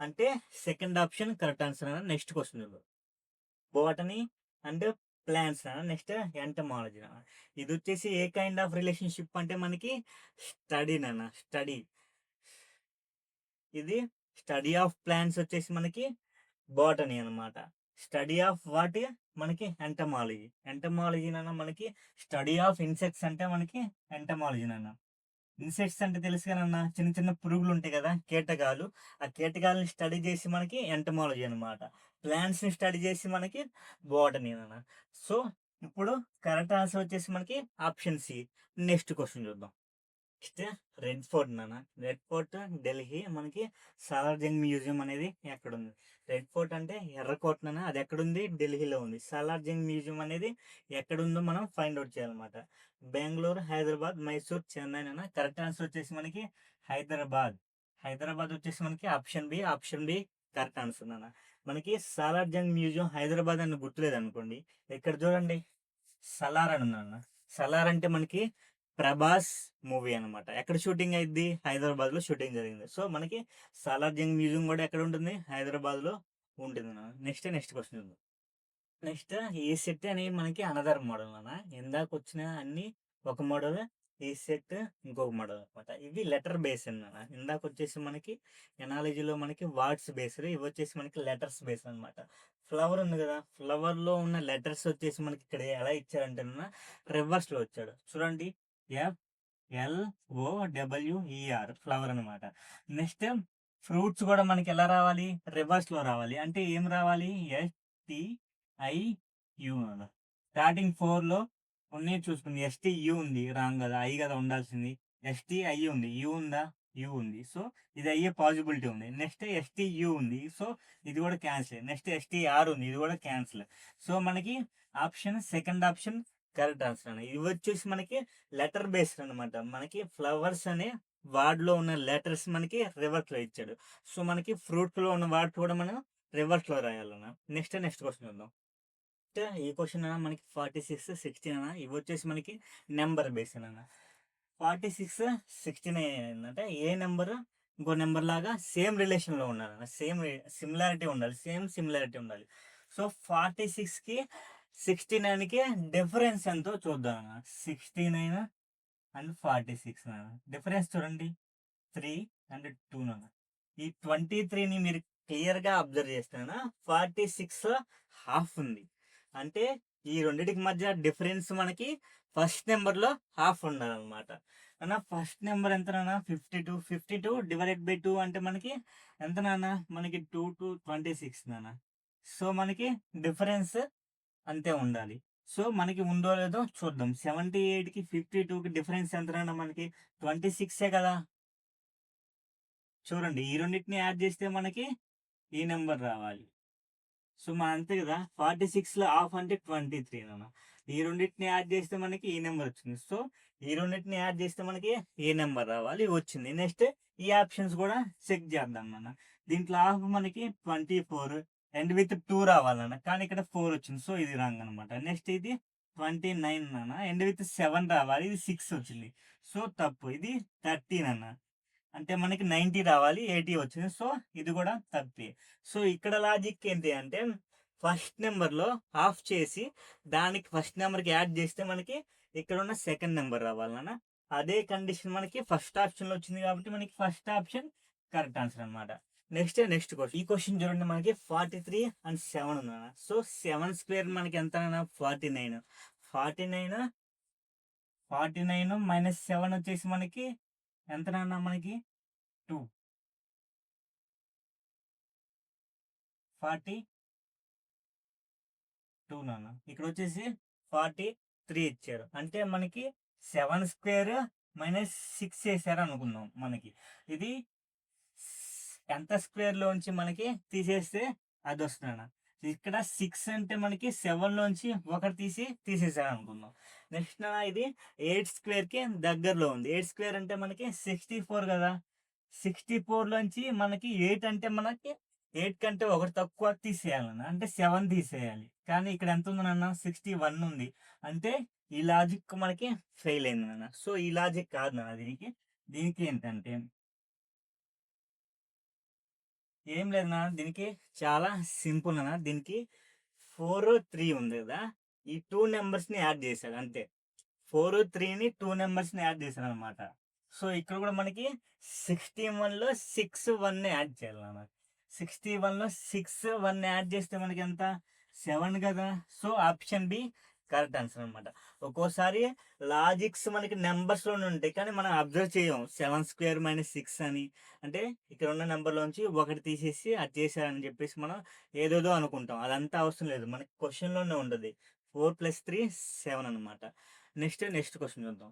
Speaker 1: అంటే సెకండ్ ఆప్షన్ కరెక్ట్ ఆన్సర్ అన్న. Next question botany and plants next entomology. ఇది వచ్చేసి ఏ కైండ్ ఆఫ్ రిలేషన్షిప్ అంటే మనకి స్టడీ స్టడీ. ఇది స్టడీ ఆఫ్ ప్లాంట్స్ వచ్చేసి మనకి బోటనీ అనమాట. స్టడీ ఆఫ్ వాట్ మనకి ఎంటమాలజీ. ఎంటమాలజీ మనకి స్టడీ ఆఫ్ ఇన్సెక్ట్స్ అంటే మనకి ఎంటమాలజీ అన్న. ఇన్సెక్ట్స్ అంటే తెలుసు కదన్నా, చిన్న చిన్న పురుగులు ఉంటాయి కదా, కీటకాలు. ఆ కీటకాలని స్టడీ చేసి మనకి ఎంటమాలజీ అనమాట. ప్లాంట్స్ ని స్టడీ చేసి మనకి బోటనీ అన్న. సో ఇప్పుడు కరెక్ట్ ఆన్సర్ వచ్చేసి మనకి ఆప్షన్ సి. నెక్స్ట్ క్వశ్చన్ చూద్దాం. Next red fort red fort Delhi మనకి సాలార్జంగ్ మ్యూజియం అనేది ఎక్కడ ఉంది? రెడ్ ఫోర్ట్ అంటే ఎర్రకోట అది ఎక్కడుంది? ఢిల్లీలో ఉంది. సాలార్జంగ్ మ్యూజియం అనేది ఎక్కడుందో మనం ఫైండ్ అవుట్ చేయాలన్నమాట. బెంగళూరు, హైదరాబాద్, మైసూర్, చెన్నై కరెక్ట్ ఆన్సర్ వచ్చేసి మనకి హైదరాబాద్. హైదరాబాద్ వచ్చేసి మనకి ఆప్షన్ బి కరెక్ట్ ఆన్సర్ మనకి సాలార్జంగ్ మ్యూజియం హైదరాబాద్ అని గుర్తులేదు అనుకోండి, ఇక్కడ చూడండి సలార్ అని ఉందన్న. సలార్ అంటే మనకి ప్రభాస్ మూవీ అనమాట. ఎక్కడ షూటింగ్ అయింది? హైదరాబాద్ లో షూటింగ్ జరిగింది. సో మనకి సాలార్జంగ్ మ్యూజియం కూడా ఎక్కడ ఉంటుంది? హైదరాబాద్ లో ఉంటుంది. నెక్స్ట్ క్వశ్చన్ ఉంది. నెక్స్ట్ ఏ సెట్ అని మనకి అనదర్ మోడల్ ఇందాక వచ్చిన అన్ని ఒక మోడల్, ఏ సెట్ ఇంకొక మోడల్ అనమాట. ఇవి లెటర్ బేస్ అన్న. ఇందాక వచ్చేసి మనకి ఎనాలజీలో మనకి వర్డ్స్ బేస్డ్, ఇవి వచ్చేసి మనకి లెటర్స్ బేస్ అనమాట. ఫ్లవర్ ఉంది కదా, ఫ్లవర్ లో ఉన్న లెటర్స్ వచ్చేసి మనకి ఇక్కడ ఎలా ఇచ్చారంటే రివర్స్ లో వచ్చాడు చూడండి. FLOWER ఫ్లవర్ అనమాట. నెక్స్ట్ ఫ్రూట్స్ కూడా మనకి ఎలా రావాలి? రివర్స్ లో రావాలి. అంటే ఏం రావాలి? STIU. స్టార్టింగ్ 4 లో ఉన్నాయి చూసుకుంది. STU ఉంది, రాంగ్ కదా, ఐ కదా ఉండాల్సింది. STI ఉంది, యూ ఉందా? యూ ఉంది. సో ఇది అయ్యే పాసిబిలిటీ ఉంది. నెక్స్ట్ STU ఉంది, సో ఇది కూడా క్యాన్సిల్. నెక్స్ట్ STR ఉంది, ఇది కూడా క్యాన్సిల్. సో మనకి సెకండ్ ఆప్షన్ కరెక్ట్ ఆన్సర్ అని. ఇవి వచ్చేసి మనకి లెటర్ బేస్డ్ అనమాట. మనకి ఫ్లవర్స్ అనే వర్డ్ లో ఉన్న లెటర్స్ మనకి రివర్స్ లో ఇచ్చాడు. సో మనకి ఫ్రూట్ లో ఉన్న వర్డ్ కూడా మనం రివర్స్ లో రాయాలన్న. నెక్స్ట్ క్వశ్చన్ చూద్దాం. ఈ క్వశ్చన్ మనకి 46, 16 ఇవి వచ్చేసి మనకి నెంబర్ బేస్ అన్న. 46, 16 ఏంటంటే ఏ నెంబర్ ఇంకో నెంబర్ లాగా సేమ్ రిలేషన్ లో ఉండాలి, సేమ్ సిమిలారిటీ ఉండాలి, సిమిలారిటీ ఉండాలి. సో 46కి 69కి డిఫరెన్స్ ఎంతో చూద్దాం. 69 అండ్ 46 డిఫరెన్స్ చూడండి, 3 అండ్ 2 ఈ 23ని మీరు క్లియర్ గా అబ్జర్వ్ చేస్తున్నా 46 హాఫ్ ఉంది. అంటే ఈ రెండింటికి మధ్య డిఫరెన్స్ మనకి ఫస్ట్ నెంబర్ లో హాఫ్ ఉండాలన్నమాట. అన్న ఫస్ట్ నెంబర్ ఎంత 52 డివైడెడ్ బై 2 అంటే మనకి ఎంత మనకి 2 to 26 సో మనకి డిఫరెన్స్ అంతే ఉండాలి. సో మనకి ఉందో లేదో చూద్దాం. 78కి 52కి డిఫరెన్స్ ఎంతనన్నా మనకి 26 కదా. చూడండి ఈ రెండిటిని యాడ్ చేస్తే మనకి ఈ నెంబర్ రావాలి. సో అంతే కదా. 46లో హాఫ్ అంటే 23 నాన్న. ఈ రెండింటిని యాడ్ చేస్తే మనకి ఈ నెంబర్ వచ్చింది. సో ఈ రెండింటిని యాడ్ చేస్తే మనకి ఏ నెంబర్ రావాలి వచ్చింది. నెక్స్ట్ ఈ ఆప్షన్స్ కూడా చెక్ చేద్దాం నాన్న. దీంట్లో హాఫ్ మనకి 24 అండ్ విత్ 2 రావాలన్న, కానీ ఇక్కడ 4 వచ్చింది. సో ఇది రాంగ్ అనమాట. నెక్స్ట్ ఇది 29 నాన్న అండ్ విత్ 7 రావాలి, ఇది 6 వచ్చింది. సో తప్పు. ఇది 13 అన్న, అంటే మనకి 90 రావాలి, 80 వచ్చింది. సో ఇది కూడా తప్పే. సో ఇక్కడ లాజిక్ ఏంటి అంటే ఫస్ట్ నెంబర్లో హాఫ్ చేసి దానికి ఫస్ట్ నెంబర్కి యాడ్ చేస్తే మనకి ఇక్కడ ఉన్న సెకండ్ నెంబర్ రావాలన్న. అదే కండిషన్ మనకి ఫస్ట్ ఆప్షన్లో వచ్చింది కాబట్టి మనకి ఫస్ట్ ఆప్షన్ కరెక్ట్ ఆన్సర్ అనమాట. Next question. ఈ క్వశ్చన్ చూడండి, మనకి 43 అండ్ 7 ఉందన్న. సో 7 స్క్వేర్ మనకి ఎంత 49. 49 మైనస్ 7 వచ్చేసి మనకి ఎంత మనకి 2. 42 నాన్న. ఇక్కడ వచ్చేసి 43 ఇచ్చారు, అంటే మనకి 7 స్క్వేర్ మైనస్ 6 వేసారు అనుకుందాం. మనకి ఇది ఎంత స్క్వేర్లోంచి మనకి తీసేస్తే అది వస్తుందన్న. ఇక్కడ 6 అంటే మనకి 7లోంచి ఒకటి తీసేసారు అనుకుందాం. నెక్స్ట్ ఇది 8 స్క్వేర్కి దగ్గరలో ఉంది. 8 స్క్వేర్ అంటే మనకి 64 కదా. 64లోంచి మనకి 8 అంటే మనకి 8 కంటే ఒకటి తక్కువ తీసేయాలన్న, అంటే 7 తీసేయాలి. కానీ ఇక్కడ ఎంత ఉంది నాన్న, 61 ఉంది. అంటే ఈ లాజిక్ మనకి ఫెయిల్ అయింది నాన్న. సో ఈ లాజిక్ కాదు నాన్న. దీనికి ఏంటంటే ఏం లేదు నాన్న, దీనికి చాలా సింపుల్ అన్న. దీనికి 4, 3 ఉంది కదా, ఈ 2 నెంబర్స్ని యాడ్ చేశాడు అంతే. 4, 3ని 2 నెంబర్స్ని యాడ్ చేశాడు అనమాట. సో ఇక్కడ కూడా మనకి 61లో 6, 1 యాడ్ చేయాలి నాన్న. 61లో 6, 1 యాడ్ చేస్తే మనకి ఎంత 7 కదా. So option B correct answer అనమాట. ఒక్కోసారి లాజిక్స్ మనకి నెంబర్స్లోనే ఉంటాయి, కానీ మనం అబ్జర్వ్ చేయం. 7 స్క్వేర్ మైనస్ 6 అని, అంటే ఇక్కడ ఉన్న నెంబర్లోంచి ఒకటి తీసేసి అది చేశారని చెప్పేసి మనం ఏదేదో అనుకుంటాం. అదంతా అవసరం లేదు, మనకి క్వశ్చన్లోనే ఉండదు. 4 + 3 7 అనమాట. నెక్స్ట్ క్వశ్చన్ చూద్దాం.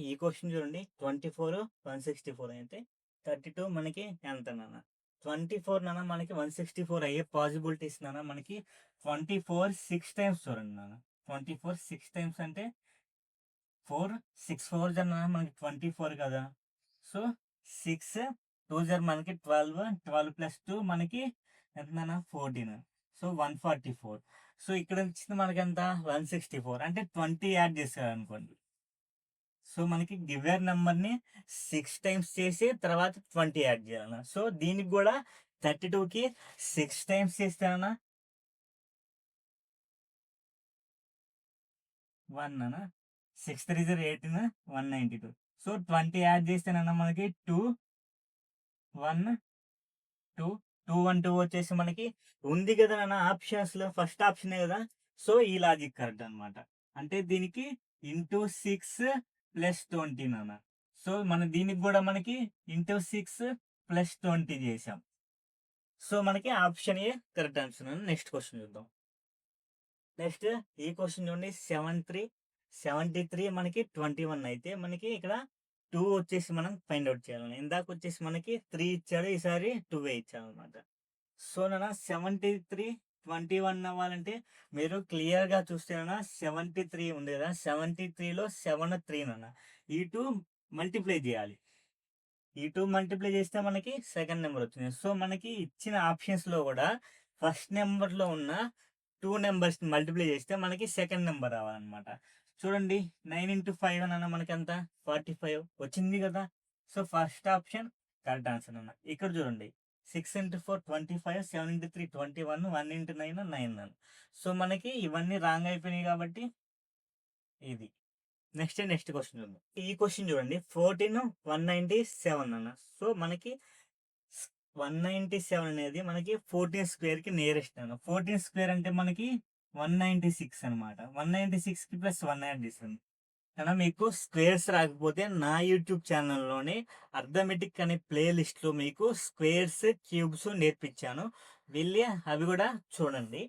Speaker 1: ఈ క్వశ్చన్ చూడండి, 24 164 అయితే 32 మనకి ఎంత నాన్న. 24 నాన్న మనకి 164 అయ్యే పాసిబిలిటీస్ నాన్న మనకి 24 6 టైమ్స్ చూడండి నాన్న. 24 6 టైమ్స్ అంటే 4 6 4 అన్న మనకి 24 కదా. సో 6 2 మనకి 12, 12 + 2 మనకి ఎంత 14. సో 144. సో ఇక్కడ వచ్చింది మనకి ఎంత 164, అంటే 20 యాడ్ చేశారు అనుకోండి. సో మనకి గివెన్ నెంబర్ని 6 టైమ్స్ చేసి తర్వాత 20 యాడ్ చేయాలన్నా. సో దీనికి కూడా 32కి 6 టైమ్స్ చేస్తానన్నా 1 అన్న. 6 3 18 192. సో 20 యాడ్ చేస్తేనన్నా మనకి 2 1 2 2 1 2 వచ్చేసి మనకి ఉంది కదా నాన్న ఆప్షన్స్లో, ఫస్ట్ ఆప్షనే కదా. సో ఈ లాజిక్ కరెక్ట్ అనమాట. అంటే దీనికి ఇంటూ 6 + 20 నాన్న. సో దీనికి కూడా మనకి ఇంటూ 6 + 20 చేసాం. సో మనకి option A correct answer. Next question చూద్దాం. నెక్స్ట్ ఈ క్వశ్చన్ చూడండి, 73 మనకి 21 అయితే మనకి ఇక్కడ 2 వచ్చేసి మనం ఫైండ్ అవుట్ చేయాలి. ఇందాక వచ్చేసి మనకి 3 ఇచ్చాడు, ఈసారి 2 ఇచ్చాడు అనమాట. సో 73 21 అవ్వాలంటే మీరు క్లియర్గా చూస్తే 73 ఉంది కదా, 73లో 7 3 ఈ 2 మల్టిప్లై చేయాలి. ఈ 2 మల్టిప్లై చేస్తే మనకి సెకండ్ నెంబర్ వచ్చింది. సో మనకి ఇచ్చిన ఆప్షన్స్లో కూడా ఫస్ట్ నెంబర్లో ఉన్న 2 నెంబర్స్ని మల్టిప్లై చేస్తే మనకి సెకండ్ నెంబర్ రావాలన్నమాట. చూడండి 9 × 5 అన్న మనకి ఎంత 45 వచ్చింది కదా. So first option correct answer అన్న. ఇక్కడ చూడండి 6 × 4 25, 7 × 3 21, 1 × 9 9. సో మనకి ఇవన్నీ రాంగ్ అయిపోయినాయి కాబట్టి ఇది. నెక్స్ట్ క్వశ్చన్ చూద్దాం. ఈ క్వశ్చన్ చూడండి, 14 197 అన్న. సో మనకి 197 అనేది మనకి 14 స్క్వేర్కి నియరెస్ట్ అన్న. 14 స్క్వేర్ అంటే మనకి 196 అనమాట. 196కి +1 యాడ్ చేస్తుంది. కానీ మీకు స్క్వేర్స్ రాకపోతే నా యూట్యూబ్ ఛానల్లోనే అర్థమెటిక్ అనే ప్లేలిస్ట్లో మీకు స్క్వేర్స్ క్యూబ్స్ నేర్పించాను, వెళ్ళి అవి కూడా చూడండి.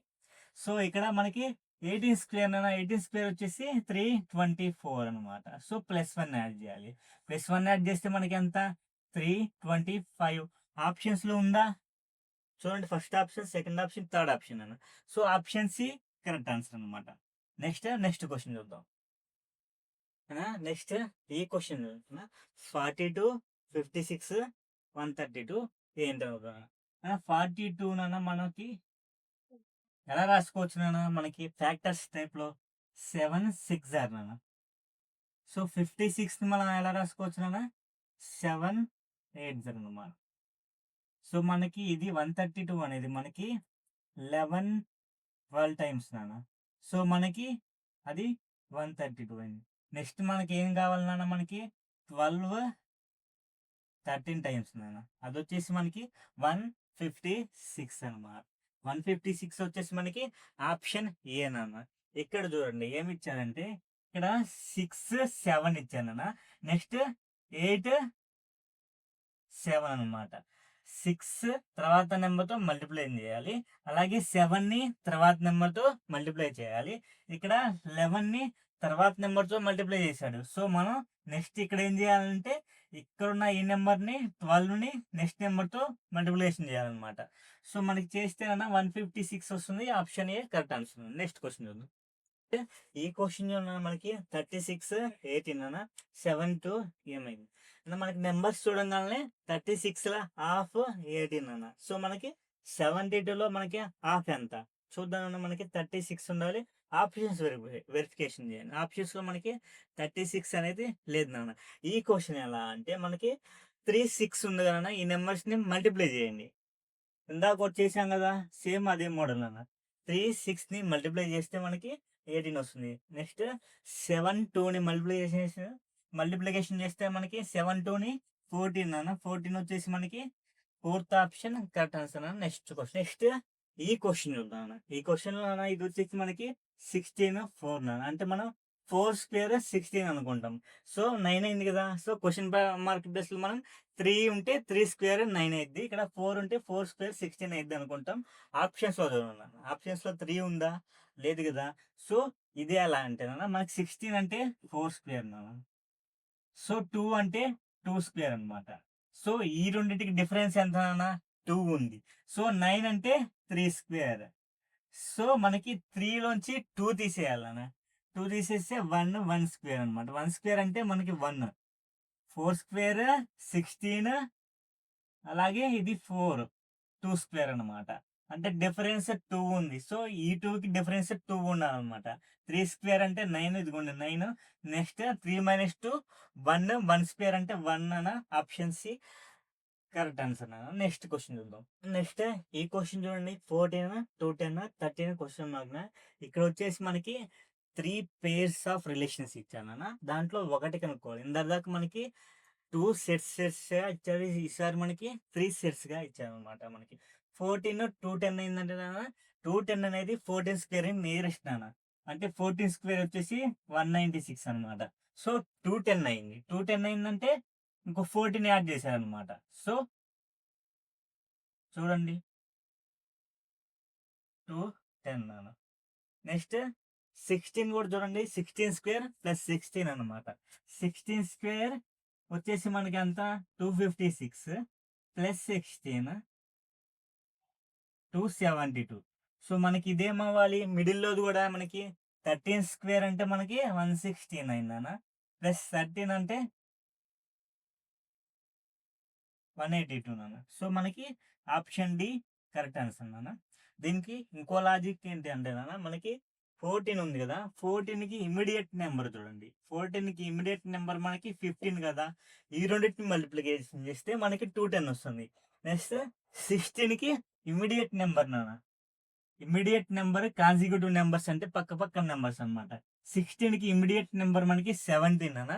Speaker 1: సో ఇక్కడ మనకి 18 స్క్వేర్ అన్న 18 స్క్వేర్ వచ్చేసి 324 అనమాట. సో +1 యాడ్ చేయాలి. +1 యాడ్ చేస్తే మనకి ఎంత 325. ఆప్షన్స్లో ఉందా చూడండి, first option, second option, third option అన్న. So option C correct answer అనమాట. నెక్స్ట్ క్వశ్చన్ చూద్దాం. నెక్స్ట్ ఈ క్వశ్చన్ 42, 56, 132 ఏంటో 42 మనకి ఎలా రాసుకోవచ్చు నాన్న, మనకి ఫ్యాక్టర్స్ టైప్లో 7, 6 నాన్న. సో 56 మనం ఎలా రాసుకోవచ్చు నాన్న, 7, 8 అనమాట. సో మనకి ఇది 132 అనేది మనకి 11, 12 టైమ్స్ నాన్న. సో మనకి అది 132 అయింది. నెక్స్ట్ మనకి ఏం కావాలి నాన్న, మనకి 12, 13 టైమ్స్ నాన్న. అది వచ్చేసి మనకి 156 అనమాట. 156 వచ్చేసి మనకి ఆప్షన్ ఏ నాన్న. ఇక్కడ చూడండి ఏమి ఇచ్చారంటే, ఇక్కడ 6, 7 ఇచ్చానన్న. నెక్స్ట్ 8, 7 అనమాట. 6 తర్వాత నెంబర్తో మల్టిప్లై చేయాలి, అలాగే 7ని తర్వాత నెంబర్తో మల్టిప్లై చేయాలి. ఇక్కడ 11ని తర్వాత నెంబర్తో మల్టిప్లై చేశాడు. సో మనం నెక్స్ట్ ఇక్కడ ఏం చేయాలంటే, ఇక్కడున్న ఈ నెంబర్ని 12ని నెక్స్ట్ నెంబర్తో మల్టిప్లికేషన్ చేయాలన్నమాట. సో మనకి చేస్తే 156 వస్తుంది. Option A correct answer. Next question చూద్దాం. ఈ క్వశ్చన్ మనకి 36, 18 అన్న 7 to ఏమైంది మనకి నెంబర్స్ చూడంగానే 36లో హాఫ్ 18 అన్న. సో మనకి 72లో మనకి హాఫ్ ఎంత చూద్దామన్నా, మనకి 36 ఉండాలి. ఆప్షన్స్ వెరిఫికేషన్ చేయండి. ఆప్షన్స్ లో మనకి 36 అనేది లేదు నాన్న. ఈ క్వశ్చన్ ఎలా అంటే, మనకి 3, 6 ఉంది కదా, ఈ నెంబర్స్ ని మల్టిప్లై చేయండి. ఇందాక వచ్చేసాం కదా, సేమ్ అదే మోడల్ అన్న. 3, 6ని మల్టిప్లై చేస్తే మనకి 18 వస్తుంది. నెక్స్ట్ 7, 2ని మల్టిప్లికేషన్ చేస్తే మనకి 7, 2ని 14 అన్న. 14 వచ్చేసి మనకి ఫోర్త్ ఆప్షన్ కరెక్ట్ ఆన్సర్ అన్న. Next question. నెక్స్ట్ ఈ క్వశ్చన్ చూద్దాం. ఈ క్వశ్చన్ లో ఇది వచ్చేసి మనకి 16, 4 నాన్న. అంటే మనం 4 స్క్వేర్ 16 అనుకుంటాం. సో 9 అయింది కదా. సో క్వశ్చన్ మార్క్ ప్లేస్ లో మనం 3 ఉంటే 3 స్క్వేర్ 9 అయింది. ఇక్కడ 4 ఉంటే 4 స్క్వేర్ 16 అయింది అనుకుంటాం. ఆప్షన్స్ లో చదువున్నాను. ఆప్షన్స్ లో 3 ఉందా, లేదు కదా. సో ఇదే ఎలా అంటే మనకి 16 అంటే 4 స్క్వేర్ నాన్న. సో 2 అంటే 2 స్క్వేర్ అనమాట. సో ఈ రెండింటికి డిఫరెన్స్ ఎంత నాన్న, 2 ఉంది. సో 9 అంటే 3 స్క్వేర్. సో మనకి 3లోంచి 2 తీసేయాలన్న. 2 తీసేస్తే 1 స్క్వేర్ అనమాట. 1 స్క్వేర్ అంటే మనకి 1. 4 స్క్వేర్ 16, అలాగే ఇది 4, 2 స్క్వేర్ అనమాట. అంటే డిఫరెన్స్ 2 ఉంది. సో ఈ 2కి డిఫరెన్స్ 2 ఉండాలన్నమాట. 3 స్క్వేర్ అంటే 9, ఇదిగోండి 9. నెక్స్ట్ 3 - 2 1 స్క్వేర్ అంటే 1 అన్న. Option C correct answer. Next question చూద్దాం. నెక్స్ట్ ఈ క్వశ్చన్ చూడండి. 14, 210, 13 క్వశ్చన్ మార్క్. ఇక్కడ వచ్చేసి మనకి 3 pairs ఆఫ్ రిలేషన్స్ ఇచ్చానన్న. దాంట్లో ఒకటి కనుక్కోవాలి. ఇందాక మనకి 2 sets ఇచ్చారు. ఈసారి మనకి 3 sets గా ఇచ్చారు అనమాట. మనకి 14, 210 అయిందంటే 210 అనేది 14 స్క్వేర్ నియరెస్ట్ నాన్న. అంటే 14 స్క్వేర్ వచ్చేసి 196 అనమాట. సో 210 అయింది. 210 అయిందంటే ఇంకో 14 యాడ్ చేశారనమాట. సో చూడండి 210 నాన్న. నెక్స్ట్ 16 కూడా చూడండి. 16 స్క్వేర్ ప్లస్ 16 అనమాట. 16 స్క్వేర్ వచ్చేసి మనకి అంత 256 ప్లస్ 16 272. సో మనకి ఇదేమవ్వాలి, మిడిల్లోది కూడా మనకి 13 స్క్వేర్ అంటే మనకి 116 అయిందన్న. ప్లస్ 13 అంటే 182 నాన్న. సో మనకి ఆప్షన్ డి కరెక్ట్ ఆన్సర్ నాన్న. దీనికి ఇంకో లాజిక్ ఏంటి అంటే నాన్న, మనకి 14 ఉంది కదా, 14కి ఇమీడియట్ నెంబర్ చూడండి. 14కి ఇమీడియట్ నెంబర్ మనకి 15 కదా. ఈ రెండింటిని మల్టిప్లికేషన్ చేస్తే మనకి 210 వస్తుంది. నెక్స్ట్ 16కి ఇమీడియట్ నెంబర్ నాన్న. ఇమీడియట్ నెంబర్ కాన్సిక్యూటివ్ నెంబర్స్ అంటే పక్క పక్కన నెంబర్స్ అనమాట. 16కి ఇమీడియట్ నెంబర్ మనకి 17 అన్న.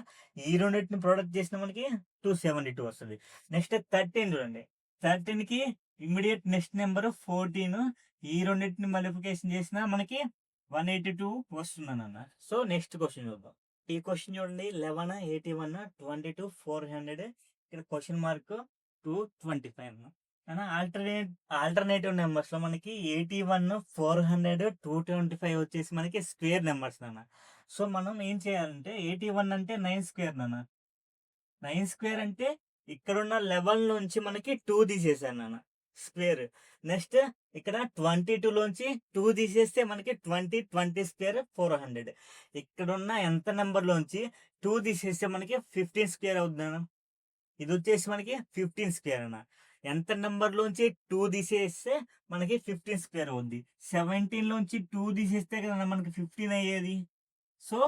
Speaker 1: ఈ రెండింటిని ప్రొడక్ట్ చేసిన మనకి 272 వస్తుంది. నెక్స్ట్ 13 చూడండి. 13కి ఇమీడియట్ నెక్స్ట్ నెంబర్ 14. ఈ రెండింటిని మల్టిప్లికేషన్ చేసిన మనకి 182 వస్తుంది అన్న. సో నెక్స్ట్ క్వశ్చన్ చూద్దాం. ఈ క్వశ్చన్ చూడండి. 11, 81, 22, 400. ఇక్కడ క్వశ్చన్ మార్క్ 225 అన్న. అన్న ఆల్టర్నేటివ్ నెంబర్స్ లో మనకి 81, 400, 225 వచ్చేసి మనకి స్క్వేర్ నెంబర్స్ నాన్న. సో మనం ఏం చేయాలంటే 81 అంటే 9 స్క్వేర్ నాన్న. 9 స్క్వేర్ అంటే ఇక్కడున్న లెవెల్ నుంచి మనకి 2 తీసేసాను నాన్న స్క్వేర్. నెక్స్ట్ ఇక్కడ 22 లోంచి 2 తీసేస్తే మనకి 20 స్క్వేర్ 400. ఇక్కడున్న ఎంత నెంబర్ లోంచి 2 తీసేస్తే మనకి 15 స్క్వేర్ అవుతుంది నాన్న. ఇది వచ్చేసి మనకి 15 స్క్వేర్ అన్న. ఎంత నెంబర్ లోంచి 2 తీసేస్తే మనకి 15 స్క్వేర్ అవుద్ది. 17 లోంచి 2 తీసేస్తే కదా మనకి 15 అయ్యేది. సో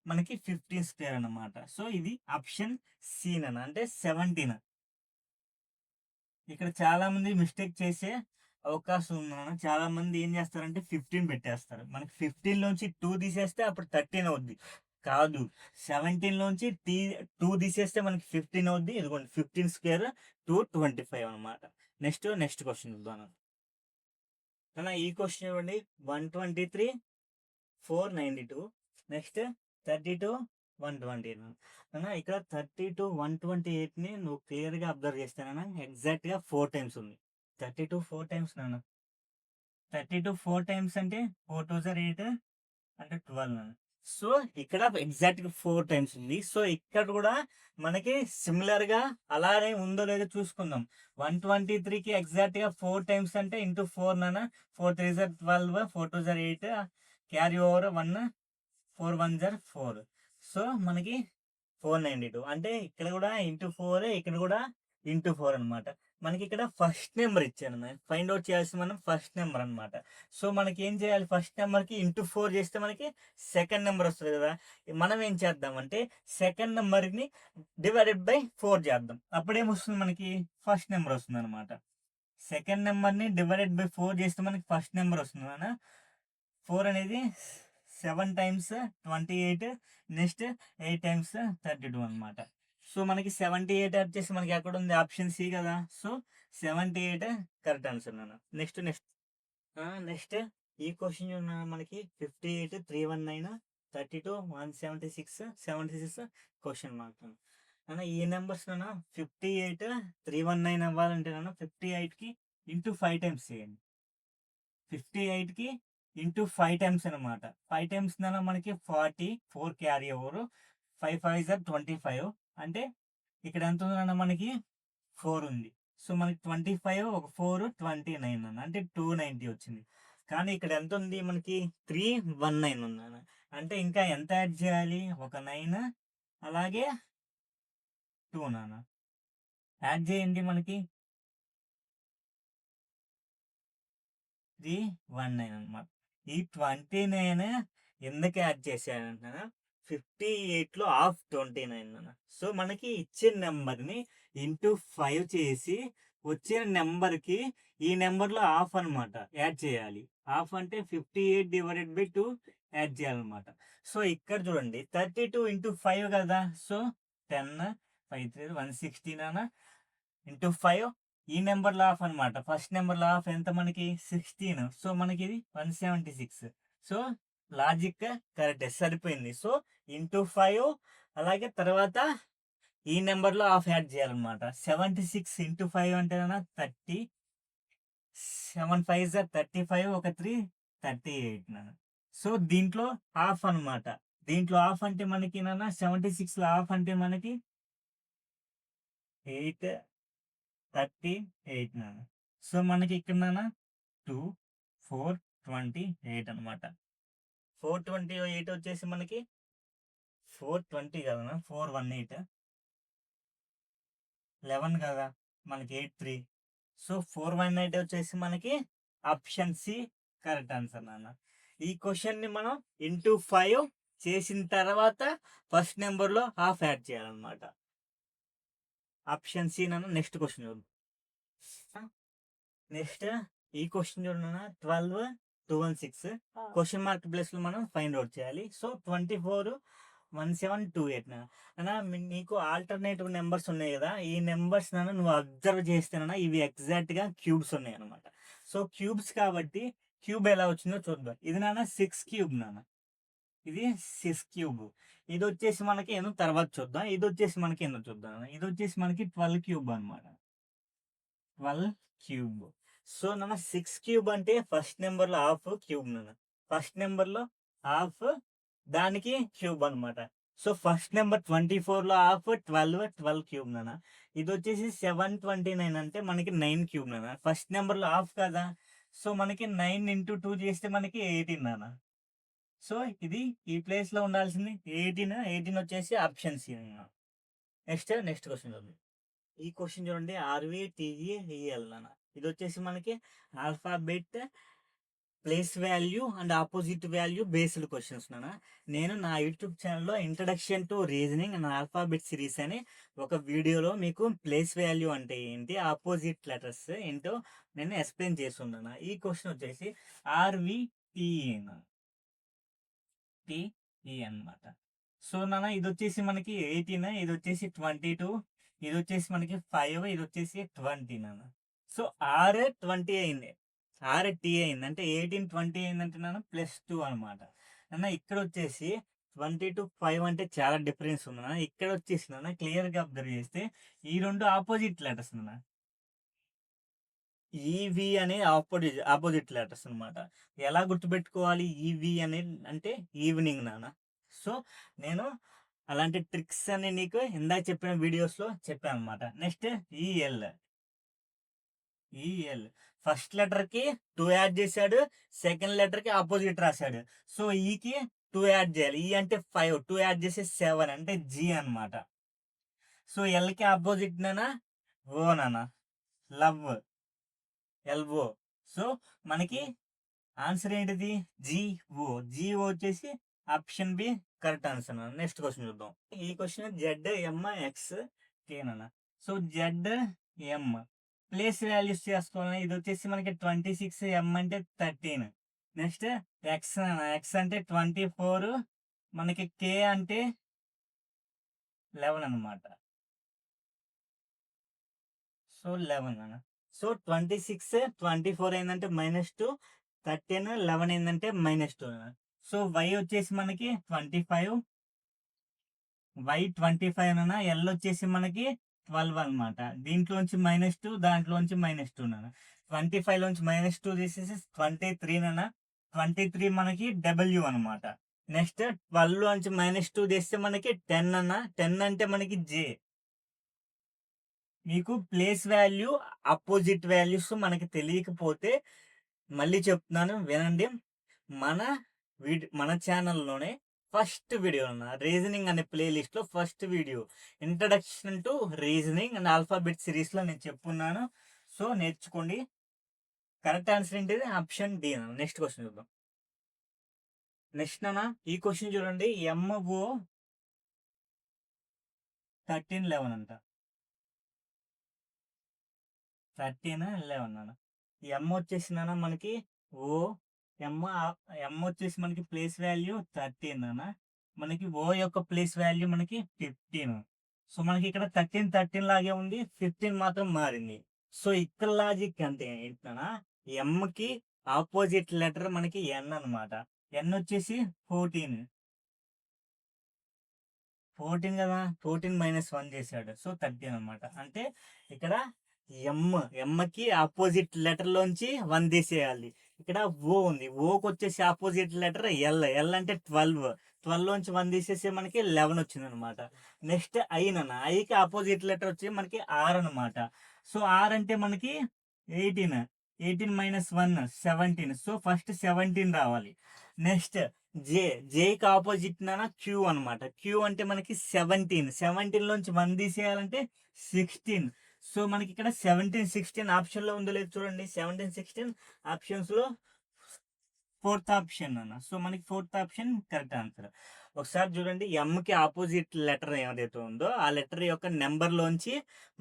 Speaker 1: మనకి 15 స్క్వేర్ అన్నమాట. సో ఇది ఆప్షన్ సి అన్న, అంటే 17. ఇక్కడ చాలా మంది మిస్టేక్ చేసే అవకాశం ఉందన్న. చాలా మంది ఏం చేస్తారంటే 15 పెట్టేస్తారు. మనకి 15 లోంచి 2 తీసేస్తే అప్పుడు 13 అవుద్ది. కాదు, 17 లోంచి 2 తీసేస్తే మనకి 15 అవుద్ది. ఇదిగోండి 15 స్క్వేర్ 225 అనమాట. నెక్స్ట్ క్వశ్చన్ చూద్దాం అన్న. ఈ క్వశ్చన్ ఇవ్వండి. 123, 492. నెక్స్ట్ 32, 128 అన్న. ఇక్కడ 32, 128ని నువ్వు క్లియర్గా అబ్జర్వ్ చేస్తానన్నా ఎగ్జాక్ట్గా 4 టైమ్స్ ఉంది. 32 4 టైమ్స్ నాన్న. 32 4 టైమ్స్ అంటే 4 2 8 అంటే 12 నాన్న. సో ఇక్కడ ఎగ్జాక్ట్గా 4 టైమ్స్ ఉంది. సో ఇక్కడ కూడా మనకి సిమిలర్ గా అలానే ఉందో లేదో చూసుకుందాం. 123కి ఎగ్జాక్ట్గా 4 టైమ్స్ అంటే ఇంటూ 4 నాన్న. 4 3 12, 4 2 8, క్యారీ ఓవర్ 1, 4 1 4. సో మనకి 492. అంటే ఇక్కడ కూడా ఇంటూ 4, ఇక్కడ కూడా ఇంటూ 4 అనమాట. మనకి ఇక్కడ ఫస్ట్ నెంబర్ ఇచ్చాను. ఫైండ్ అవుట్ చేయాల్సి మనం ఫస్ట్ నెంబర్ అనమాట. సో మనకి ఏం చేయాలి, ఫస్ట్ నెంబర్కి ఇంటూ 4 చేస్తే మనకి సెకండ్ నెంబర్ వస్తుంది కదా. మనం ఏం చేద్దామంటే సెకండ్ నెంబర్ని డివైడెడ్ బై 4 చేద్దాం. అప్పుడేమొస్తుంది, మనకి ఫస్ట్ నెంబర్ వస్తుంది అనమాట. సెకండ్ నెంబర్ని డివైడెడ్ బై 4 చేస్తే మనకి ఫస్ట్ నెంబర్ వస్తుంది అన్న. 4 అనేది 7 టైమ్స్ 28, నెక్స్ట్ 8 టైమ్స్ 32 అనమాట. సో మనకి 78 వచ్చేసి మనకి ఎక్కడ ఉంది, ఆప్షన్ సి కదా. సో 78 కరెక్ట్ ఆన్సర్ నాన్న. నెక్స్ట్ ఈ క్వశ్చన్ మనకి 58, 319, 32, 176, 76 క్వశ్చన్ మార్క్ అన్న. ఈ నెంబర్స్ నాన్న 58, 319 అవ్వాలంటే నాన్న 58కి ఇంటూ 5 టైమ్స్ చేయండి. 58కి ఇంటూ 5 టైమ్స్ అనమాట. 5 టైమ్స్ నాన్న మనకి 44 క్యారీ ఓవర్. 5 5 25. అంటే ఇక్కడ ఎంత ఉందన్న, మనకి 4 ఉంది. సో మనకి 25 ఒక 4 29 అన్న, అంటే 290 వచ్చింది. కానీ ఇక్కడ ఎంత ఉంది, మనకి 319 ఉంది అన్న. అంటే ఇంకా ఎంత యాడ్ చేయాలి, ఒక 9 అలాగే 2 నాన్న. యాడ్ చేయండి. మనకి 319 అనమాట. ఈ 29 ఎందుకు యాడ్ చేశానంటే 58లో హాఫ్ 29 అన్న. సో మనకి ఇచ్చిన నెంబర్ని ఇంటూ 5 చేసి వచ్చిన నెంబర్కి ఈ నెంబర్లో హాఫ్ అనమాట యాడ్ చేయాలి. హాఫ్ అంటే 58 డివైడెడ్ బై 2 యాడ్ చేయాలన్నమాట. సో ఇక్కడ చూడండి 32 ఇంటూ 5 కదా. సో 10 5 3 116 అన్న ఇంటూ 5. ఈ నెంబర్లో హాఫ్ అనమాట. ఫస్ట్ నెంబర్లో హాఫ్ ఎంత, మనకి 16. సో మనకి ఇది 176. సో లాజిక్ కరెక్ట్, సరిపోయింది. సో ఇంటూ 5 అలాగే తర్వాత ఈ నెంబర్లో హాఫ్ యాడ్ చేయాలన్నమాట. 76 ఇంటూ 5 అంటే 30. 7 5 35, ఒక 3 38 సో దీంట్లో హాఫ్ అనమాట. దీంట్లో హాఫ్ అంటే మనకి 76లో హాఫ్ అంటే మనకి 8 38 సో మనకి ఇక్కడ 2 4 28 అనమాట. 428 వచ్చేసి మనకి 420 కదా, 418 11 కదా, మనకి 83. సో 418 వచ్చేసి మనకి ఆప్షన్ సి కరెక్ట్ ఆన్సర్ నాన్న. ఈ క్వశ్చన్ని మనం ఇంటూ 5 చేసిన తర్వాత ఫస్ట్ నెంబర్లో హాఫ్ యాడ్ చేయాలన్నమాట. ఆప్షన్ సి నాన్న. నెక్స్ట్ క్వశ్చన్ చూద్దాం. నెక్స్ట్ ఈ క్వశ్చన్ చూడన్నా 12 216 క్వశ్చన్ మార్క్ ప్లేస్ లో మనం ఫైండ్ అవుట్ చేయాలి. సో 24 1728 అన్న. నీకు ఆల్టర్నేటివ్ నెంబర్స్ ఉన్నాయి కదా, ఈ నెంబర్స్ నువ్వు అబ్జర్వ్ చేస్తేనా ఇవి ఎగ్జాక్ట్ గా క్యూబ్స్ ఉన్నాయి అనమాట. సో క్యూబ్స్ కాబట్టి క్యూబ్ ఎలా వచ్చిందో చూద్దాం. ఇది 6 క్యూబ్ ఇది 6 క్యూబ్. ఇది వచ్చేసి మనకి ఏదో తర్వాత చూద్దాం. ఇది వచ్చేసి మనకి ఏందో చూద్దాం. ఇది వచ్చేసి మనకి 12 క్యూబ్ అనమాట. 12 క్యూబ్. సో నాన్న 6 క్యూబ్ అంటే ఫస్ట్ నెంబర్లో హాఫ్ క్యూబ్ నాన్న. ఫస్ట్ నెంబర్లో హాఫ్ దానికి క్యూబ్ అనమాట. సో ఫస్ట్ నెంబర్ 24లో హాఫ్ 12 క్యూబ్ నాన్న. ఇది వచ్చేసి 729 అంటే మనకి 9 క్యూబ్ నాన్న. ఫస్ట్ నెంబర్లో హాఫ్ కదా, సో మనకి 9 ఇంటూ 2 చేస్తే మనకి 18 నాన్న. సో ఇది ఈ ప్లేస్లో ఉండాల్సింది 18 వచ్చేసి ఆప్షన్ సి నాన్న. నెక్స్ట్ క్వశ్చన్ చూడండి. ఈ క్వశ్చన్ చూడండి, ఆర్విటిఈఎల్ నాన్న. ఇది వచ్చేసి మనకి alphabet place value and opposite value based questions నాన్న. నేను నా యూట్యూబ్ ఛానల్లో introduction to reasoning and alphabet series అని ఒక వీడియోలో మీకు ప్లేస్ వాల్యూ అంటే ఏంటి, ఆపోజిట్ లెటర్స్ ఏంటో నేను ఎక్స్ప్లెయిన్ చేస్తున్నాను. ఈ క్వశ్చన్ వచ్చేసి ఆర్విటిఈ అనమాట. సో నాన్న ఇది వచ్చేసి మనకి 18, ఇది వచ్చేసి 22, ఇది వచ్చేసి మనకి 5, ఇది వచ్చేసి 20 నాన్న. సో R20 అయింది, RT అయింది అంటే 18 20 అయిందంటే నాన్న +2 అనమాట. అన్న ఇక్కడ వచ్చేసి 20 to 5 అంటే చాలా డిఫరెన్స్ ఉంది నాన్న. ఇక్కడ వచ్చేసి నాన్న క్లియర్గా అబ్జర్వ్ చేస్తే ఈ రెండు ఆపోజిట్ లెటర్స్ నాన్న. ఈవి అనే ఆపోజిట్ లెటర్స్ అనమాట. ఎలా గుర్తుపెట్టుకోవాలి ఈవి అనేది అంటే ఈవినింగ్ నాన్న. సో నేను అలాంటి ట్రిక్స్ అని నీకు ఇందాక చెప్పిన వీడియోస్లో చెప్పాను అనమాట. నెక్స్ట్ ఈఎల్ ఫస్ట్ లెటర్కి 2 యాడ్ చేశాడు, సెకండ్ లెటర్కి ఆపోజిట్ రాశాడు. సో ఈకి 2 యాడ్ చేయాలి. ఈ అంటే 5, 2 యాడ్ చేస్తే 7 అంటే జీ అనమాట. సో ఎల్కి ఆపోజిట్ నానా ఓ నానా, లవ్ ఎల్ఓ. సో మనకి ఆన్సర్ ఏంటిది జిఓ. జిఓ వచ్చేసి option B correct answer. Next question చూద్దాం. ఈ క్వశ్చన్ ZMX కేనా. సో ZM ప్లేస్ వాల్యూస్ చేసుకోవాలి. ఇది వచ్చేసి మనకి 26, M అంటే 13. నెక్స్ట్ ఎక్స్ అంటే 24, మనకి K అంటే 11 అనమాట. సో 11 అన్న. సో 26 24 ఏంటంటే -2, 13 11 ఏంటంటే -2. సో y వచ్చేసి మనకి 25, y25 అన్న. ఎల్ వచ్చేసి మనకి 12 అనమాట. దీంట్లోంచి -2, దాంట్లోంచి -2 అన్న. 25 లోంచి -2 తీసేసి 23 అన్న. 23 మనకి W అనమాట. నెక్స్ట్ 12 లోంచి -2 తీస్తే మనకి 10 అన్న. 10 అంటే మనకి J. మీకు ప్లేస్ వాల్యూ అపోజిట్ వాల్యూస్ మనకి తెలియకపోతే మళ్ళీ చెప్తున్నాను వినండి. మన ఛానల్లోనే ఫస్ట్ వీడియో అన్న రీజనింగ్ అనే ప్లేలిస్ట్లో first video introduction to reasoning and alphabet సిరీస్లో నేను చెప్పున్నాను. సో నేర్చుకోండి. కరెక్ట్ ఆన్సర్ ఏంటిది ఆప్షన్ డి అన్న. నెక్స్ట్ క్వశ్చన్ చూద్దాం. నెక్స్ట్ అన్న ఈ క్వశ్చన్ చూడండి, MO 1311 అంట. 1311 అన్న. ఎమ్ వచ్చేసిందన్న మనకి ఓ ఎమ్ వచ్చేసి మనకి ప్లేస్ వాల్యూ 13 అన్న. మనకి ఓ యొక్క ప్లేస్ వాల్యూ మనకి 15. సో మనకి ఇక్కడ 13 లాగే ఉంది, 15 మాత్రం మారింది. సో ఇక్కడ లాజిక్ అంటే ఏంటన్నా, ఎమ్కి ఆపోజిట్ లెటర్ మనకి ఎన్ అనమాట. ఎన్ వచ్చేసి 14 కదా, 14 - 1 చేశాడు. సో 13 అనమాట. అంటే ఇక్కడ ఎమ్కి ఆపోజిట్ లెటర్ లోంచి 1 తీసేయాలి. ఇక్కడ ఓ ఉంది, ఓకి వచ్చేసి ఆపోజిట్ లెటర్ ఎల్ అంటే 12 లోంచి 1 తీసేసి మనకి 11 వచ్చింది అనమాట. నెక్స్ట్ ఐకి ఆపోజిట్ లెటర్ వచ్చి మనకి ఆర్ అనమాట. సో ఆర్ అంటే మనకి 18 - 1 17. సో ఫస్ట్ 17 రావాలి. నెక్స్ట్ జేకి ఆపోజిట్ క్యూ అనమాట. క్యూ అంటే మనకి 17 లోంచి 1 తీసేయాలంటే 16. సో మనకి ఇక్కడ 17 16 ఆప్షన్లో ఉందో లేదు చూడండి. 17 16 ఆప్షన్స్లో 4th ఆప్షన్ అన్న. సో మనకి 4th ఆప్షన్ కరెక్ట్ ఆన్సర్. ఒకసారి చూడండి, ఎమ్కి ఆపోజిట్ లెటర్ ఏదైతే ఉందో ఆ లెటర్ యొక్క నెంబర్లోంచి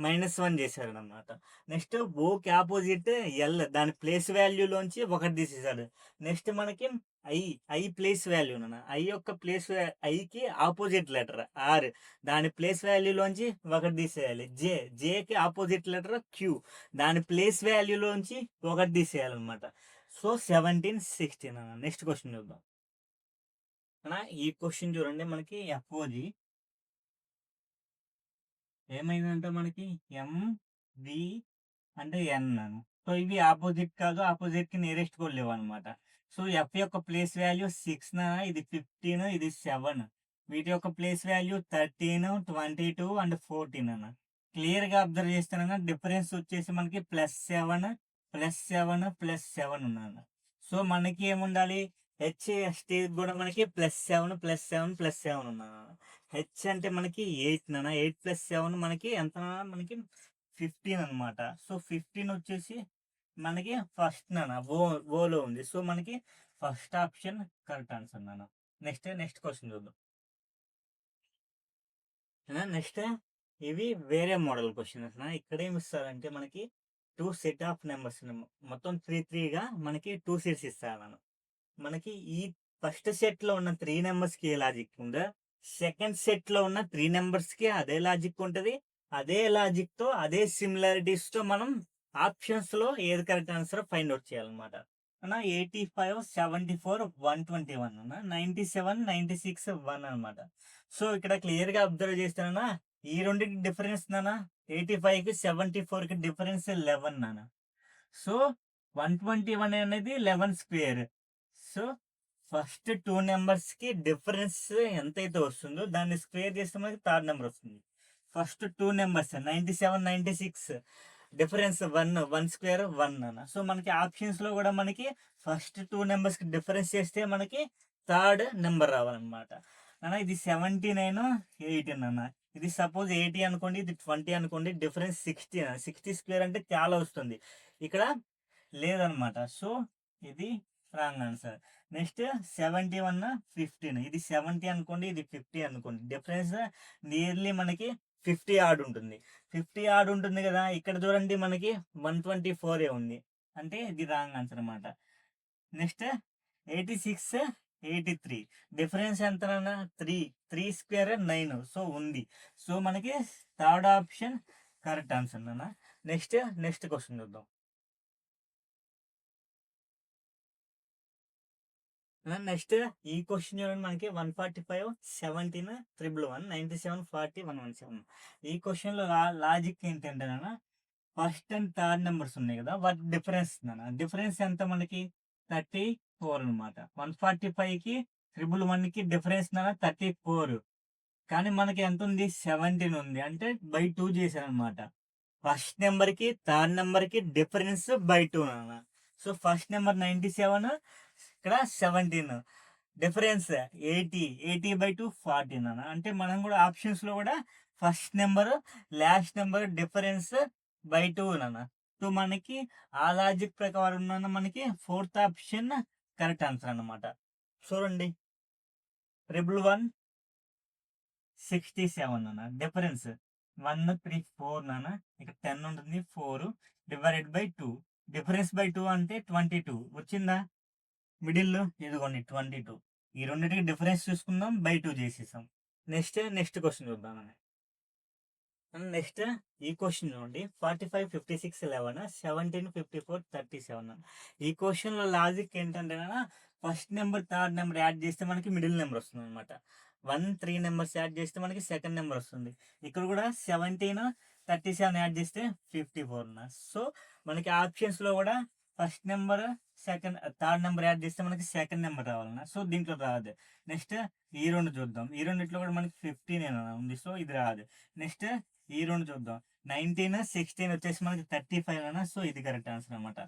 Speaker 1: -1 చేశాడు అనమాట. నెక్స్ట్ ఓకి ఆపోజిట్ ఎల్, దాని ప్లేస్ వాల్యూలోంచి 1 తీసేసాడు. నెక్స్ట్ మనకి ఐ ప్లేస్ వాల్యూ అన్న. ఐకి ఆపోజిట్ లెటర్ ఆర్, దాని ప్లేస్ వాల్యూలోంచి 1 తీసేయాలి. జేకి ఆపోజిట్ లెటర్ క్యూ, దాని ప్లేస్ వాల్యూలోంచి 1 తీసేయాలన్నమాట. సో 17 16 అన్న. నెక్స్ట్ క్వశ్చన్ చూద్దాం అన్న. ఈ క్వశ్చన్ చూడండి, మనకి FOG ఏమైందంటే మనకి MVN అంటే ఎన్. సో ఇవి ఆపోజిట్ కాదు, ఆపోజిట్ కి నియరెస్ట్ కూడా లేవు అనమాట. సో ఎఫ్ యొక్క ప్లేస్ వాల్యూ 6 ఇది 15, ఇది 7. వీటి యొక్క ప్లేస్ వాల్యూ 13, 22 అండ్ 14 అన్న. క్లియర్ గా అబ్జర్వ్ చేస్తానన్నా డిఫరెన్స్ వచ్చేసి మనకి +7, +7, +7 ఉన్నాను. సో మనకి ఏముండాలి, హెచ్ఎస్టీ కూడా మనకి +7, +7, +7 ఉన్నాను. హెచ్ అంటే మనకి 8 నాన్న. 8 + 7 మనకి ఎంత నాన్న? మనకి 15 అనమాట. సో 15 వచ్చేసి మనకి ఫస్ట్ నాన్న ఓలో ఉంది. సో మనకి ఫస్ట్ ఆప్షన్ కరెక్ట్ ఆన్సర్ నాన్న. నెక్స్ట్ క్వశ్చన్ చూద్దాం. నెక్స్ట్ ఇవి వేరే మోడల్ క్వశ్చన్స్. ఇక్కడ ఏమి ఇస్తారంటే మనకి 2 సెట్ ఆఫ్ నెంబర్స్, మొత్తం 3 మనకి 2 సెట్స్ ఇస్తారు. మనకి ఈ ఫస్ట్ సెట్ లో ఉన్న 3 నెంబర్స్ కి ఏ లాజిక్ ఉందో, సెకండ్ సెట్ లో ఉన్న 3 నెంబర్స్ కి అదే లాజిక్ ఉంటది. అదే లాజిక్ తో, అదే సిమిలారిటీస్ తో మనం ఆప్షన్స్ లో ఏది కరెక్ట్ ఆన్సర్ ఫైండ్ అవుట్ చేయాలన్నమాట. 85, 74, 121 అన్న. 97, 96, 1 అనమాట. సో ఇక్కడ క్లియర్ గా అబ్జర్వ్ చేస్తానన్నా, ఈ రెండింటి డిఫరెన్స్ నానా 85 కి 74 కి డిఫరెన్స్ 11 నాన్న. సో 121 అనేది 11 స్క్వేర్. సో ఫస్ట్ 2 నెంబర్స్ కి డిఫరెన్స్ ఎంతైతే వస్తుందో దాన్ని స్క్వేర్ చేస్తే మనకి థర్డ్ నెంబర్ వస్తుంది. ఫస్ట్ 2 నెంబర్స్ 97, 96 డిఫరెన్స్ 1 స్క్వేర్ 1 అన్న. సో మనకి ఆప్షన్స్ లో కూడా మనకి ఫస్ట్ 2 నెంబర్స్ కి డిఫరెన్స్ చేస్తే మనకి థర్డ్ నెంబర్ రావాలన్నమాట అన్న. ఇది 79, 18 అన్న. ఇది సపోజ్ 80 అనుకోండి, ఇది 20 అనుకోండి, డిఫరెన్స్ 60 అన్న. 60 స్క్వేర్ అంటే చాలా వస్తుంది, ఇక్కడ లేదనమాట. సో ఇది రాంగ్ ఆన్సర్. నెక్స్ట్ 71, 15. ఇది 70 అనుకోండి, ఇది 50 అనుకోండి, డిఫరెన్స్ నియర్లీ మనకి 50 ఆడ్ ఉంటుంది. 50 ఆడ్ ఉంటుంది కదా, ఇక్కడ చూడండి మనకి 124 ఉంది, అంటే ఇది రాంగ్ ఆన్సర్ అనమాట. నెక్స్ట్ 86, 83 డిఫరెన్స్ ఎంత? 3 స్క్వేర్ 9. సో ఉంది. సో మనకి థర్డ్ ఆప్షన్ కరెక్ట్ ఆన్సర్ అన్న. నెక్స్ట్ క్వశ్చన్ చూద్దాం. నెక్స్ట్ ఈ క్వశ్చన్ చూడండి, మనకి 145, 17, 111, 97, 40, 117. ఈ క్వశ్చన్ లో లాజిక్ ఏంటంటే ఫస్ట్ అండ్ థర్డ్ నెంబర్స్ ఉన్నాయి కదా, వాటి డిఫరెన్స్ డిఫరెన్స్ ఎంత మనకి 34 అనమాట. 145 కి 111 కి డిఫరెన్స్ 34, కానీ మనకి ఎంత ఉంది? 17 ఉంది, అంటే బై 2 చేశాను అనమాట. ఫస్ట్ నెంబర్ కి థర్డ్ నెంబర్ కి డిఫరెన్స్ బై 2 అన్న. సో ఫస్ట్ నెంబర్ 97, ఇక్కడ 17, డిఫరెన్స్ 80/2 14 అన్న. అంటే మనం కూడా ఆప్షన్స్ లో కూడా first number last number difference by 2 అన్న. సో మనకి ఆ లాజిక్ ప్రకారం ఉన్న మనకి ఫోర్త్ ఆప్షన్ కరెక్ట్ ఆన్సర్ అన్నమాట. చూడండి, 111, 67 అన్న. డిఫరెన్స్ 1, 3, 4 నాన్న. ఇక్కడ 10 ఉంటుంది, 4 డివైడెడ్ బై 2. డిఫరెన్స్ బై 2 అంటే 22 వచ్చిందా? మిడిల్ ఇదిగోండి 22. ఈ రెండింటికి డిఫరెన్స్ చూసుకుందాం, బై 2 చేసేసాం. నెక్స్ట్ క్వశ్చన్ చూద్దాం. నెక్స్ట్ ఈ క్వశ్చన్ చూడండి, 45, 56, 11, 17, 54, 37. ఈ క్వశ్చన్ లో లాజిక్ ఏంటంటే first number third number add చేస్తే మనకి మిడిల్ నెంబర్ వస్తుంది అనమాట. 1, 3 నెంబర్స్ యాడ్ చేస్తే మనకి సెకండ్ నెంబర్ వస్తుంది. ఇక్కడ కూడా 17, 37 యాడ్ చేస్తే 54. సో మనకి ఆప్షన్స్ లో కూడా first number third number add చేస్తే మనకి సెకండ్ నెంబర్ రావాలన్నా. సో దీంట్లో రాదు. నెక్స్ట్ ఈ రెండు చూద్దాం. ఈ రెండిట్లో కూడా మనకి 15 ఉంది, సో ఇది రాదు. నెక్స్ట్ ఈ రెండు చూద్దాం. 19, 16 వచ్చేసి మనకి 35 అన్న. సో ఇది కరెక్ట్ ఆన్సర్ అనమాట.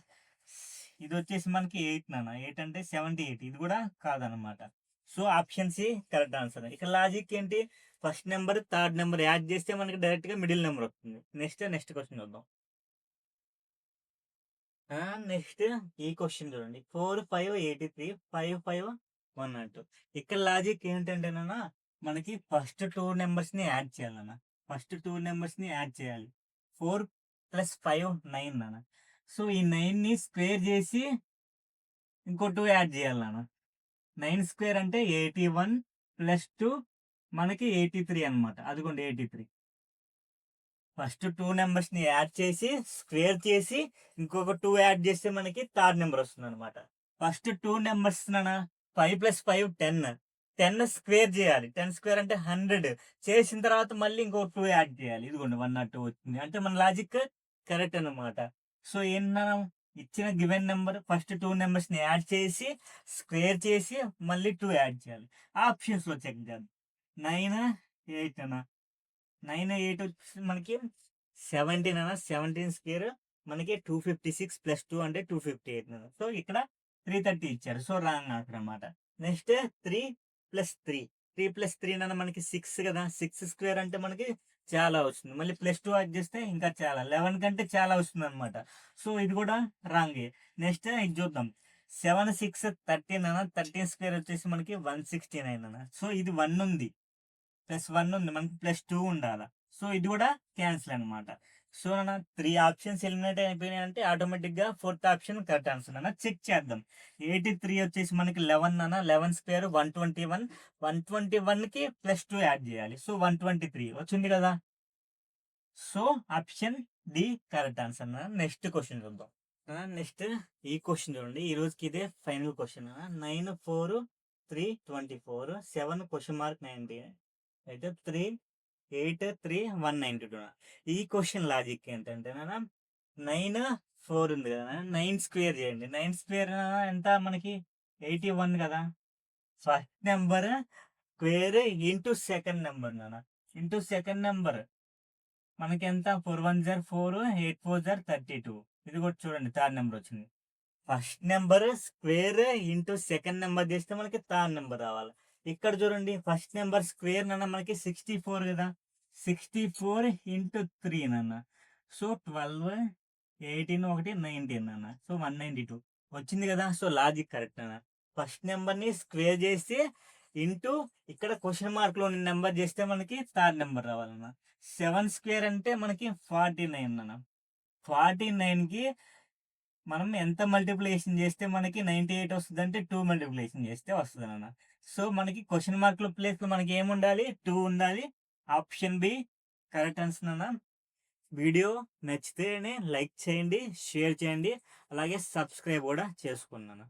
Speaker 1: ఇది వచ్చేసి మనకి 8 నాన్న. 8 అంటే 78, ఇది కూడా కాదనమాట. So option C correct answer. ఇక్కడ లాజిక్ ఏంటి? First number third number add చేస్తే మనకి డైరెక్ట్ గా మిడిల్ నెంబర్ వస్తుంది. నెక్స్ట్ క్వశ్చన్ చూద్దాం. నెక్స్ట్ ఈ క్వశ్చన్ చూడండి, 4, 5, 83, 5, 5, 102. ఇక్కడ లాజిక్ ఏంటంటే మనకి ఫస్ట్ 2 నెంబర్స్ ని యాడ్ చేయాలన్న. ఫస్ట్ 2 నెంబర్స్ ని యాడ్ చేయాలి. 4 + 5, 9 అన్న. సో ఈ 9 ని స్క్వేర్ చేసి ఇంకో 2 యాడ్ చేయాలన్న. 9 స్క్వేర్ అంటే 81 + 2 మనకి 83 అనమాట. అదిగోండి 83. ఫస్ట్ 2 నెంబర్స్ ని యాడ్ చేసి స్క్వేర్ చేసి ఇంకొక 2 యాడ్ చేస్తే మనకి థర్డ్ నెంబర్ వస్తుంది అనమాట. First 2 numbers 5 + 5, 10. 10 స్క్వేర్ చేయాలి. 10 స్క్వేర్ అంటే 100 చేసిన తర్వాత మళ్ళీ ఇంకో 2 యాడ్ చేయాలి. ఇదిగోండి 102 వచ్చింది. అంటే మన లాజిక్ కరెక్ట్ అనమాట. సో ఏంటన్నా ఇచ్చిన గివెన్ నెంబర్ ఫస్ట్ 2 నెంబర్స్ని యాడ్ చేసి స్క్వేర్ చేసి మళ్ళీ 2 యాడ్ చేయాలి. ఆప్షన్స్లో చెక్ చేద్దాం. 9, 8 అన్న 9, 8 వచ్చి మనకి 17 అన్న 17 స్క్వేర్ మనకి 256 ప్లస్ 2 అంటే 258 అన్న. సో ఇక్కడ 330 ఇచ్చారు. సో రాంగ్ ఆన్సర్ అనమాట. నెక్స్ట్ 3 ప్లస్ 3 3 ప్లస్ 3 అన్న మనకి 6 కదా. 6 స్క్వేర్ అంటే మనకి చాలా వస్తుంది. మళ్ళీ ప్లస్ 2 యాడ్ చేస్తే ఇంకా చాలా 11 కంటే చాలా వస్తుంది అనమాట. సో ఇది కూడా రాంగే. నెక్స్ట్ ఇది చూద్దాం. 7, 6, 13 అన్న 13 స్క్వేర్ వచ్చేసి మనకి 169 అన్న. సో ఇది 1 ఉంది ప్లస్ 1 ఉంది, మనకి ప్లస్ 2 ఉండాలి. సో ఇది కూడా క్యాన్సిల్ అనమాట. సో అన్న 3 ఆప్షన్స్ ఎలిమినేట్ అయిపోయినాయి అంటే ఆటోమేటిక్గా 4th ఆప్షన్ కరెక్ట్ ఆన్సర్ అన్న. చెక్ చేద్దాం. 83 వచ్చేసి మనకి 11 అన్న 11 స్క్వేర్ 121 121కి ప్లస్ 2 యాడ్ చేయాలి. సో 123 వచ్చింది కదా. So option D correct answer అన్న. నెక్స్ట్ క్వశ్చన్ చూద్దాం. నెక్స్ట్ ఈ క్వశ్చన్ చూడండి. ఈ రోజుకి ఇదే ఫైనల్ క్వశ్చన్. 9, 4, 3, 24, 7 క్వశ్చన్ మార్క్ 90 అయితే 3, 8, 3, 192. ఈ క్వశ్చన్ లాజిక్ ఏంటంటే 9, 4 ఉంది కదా. 9 స్క్వేర్ చేయండి. 9 స్క్వేర్ ఎంత మనకి 81 కదా. First number square into second number into second number మనకి ఎంత 4 1 జర్ 4 8 4 జర్ 32. ఇది కూడా చూడండి థర్డ్ నెంబర్ వచ్చింది. First number square into second number చేస్తే మనకి థర్డ్ నెంబర్ రావాలి. ఇక్కడ చూడండి ఫస్ట్ నెంబర్ స్క్వేర్ మనకి 64 కదా. 64 ఇంటూ 3 సో 12 18 1 19 సో 192 వచ్చింది కదా. సో లాజిక్ కరెక్ట్ ఫస్ట్ నెంబర్ని స్క్వేర్ చేసి ఇంటూ ఇక్కడ క్వశ్చన్ మార్క్ లో నెంబర్ చేస్తే మనకి థర్డ్ నెంబర్ రావాలన్న. 7 స్క్వేర్ అంటే మనకి 49 49కి మనం ఎంత మల్టిప్లికేషన్ చేస్తే మనకి 98 వస్తుంది అంటే 2 మల్టిప్లికేషన్ చేస్తే వస్తుంది అన్న. సో మనకి క్వశ్చన్ మార్క్ లో ప్లేస్ లో మనకి ఏముండాలి 2 ఉండాలి. ఆప్షన్ బి కరెక్ట్ ఆన్సర్ అన్న. వీడియో నచ్చితేనే లైక్ చేయండి, షేర్ చేయండి, అలాగే సబ్స్క్రైబ్ కూడా చేసుకున్నాను.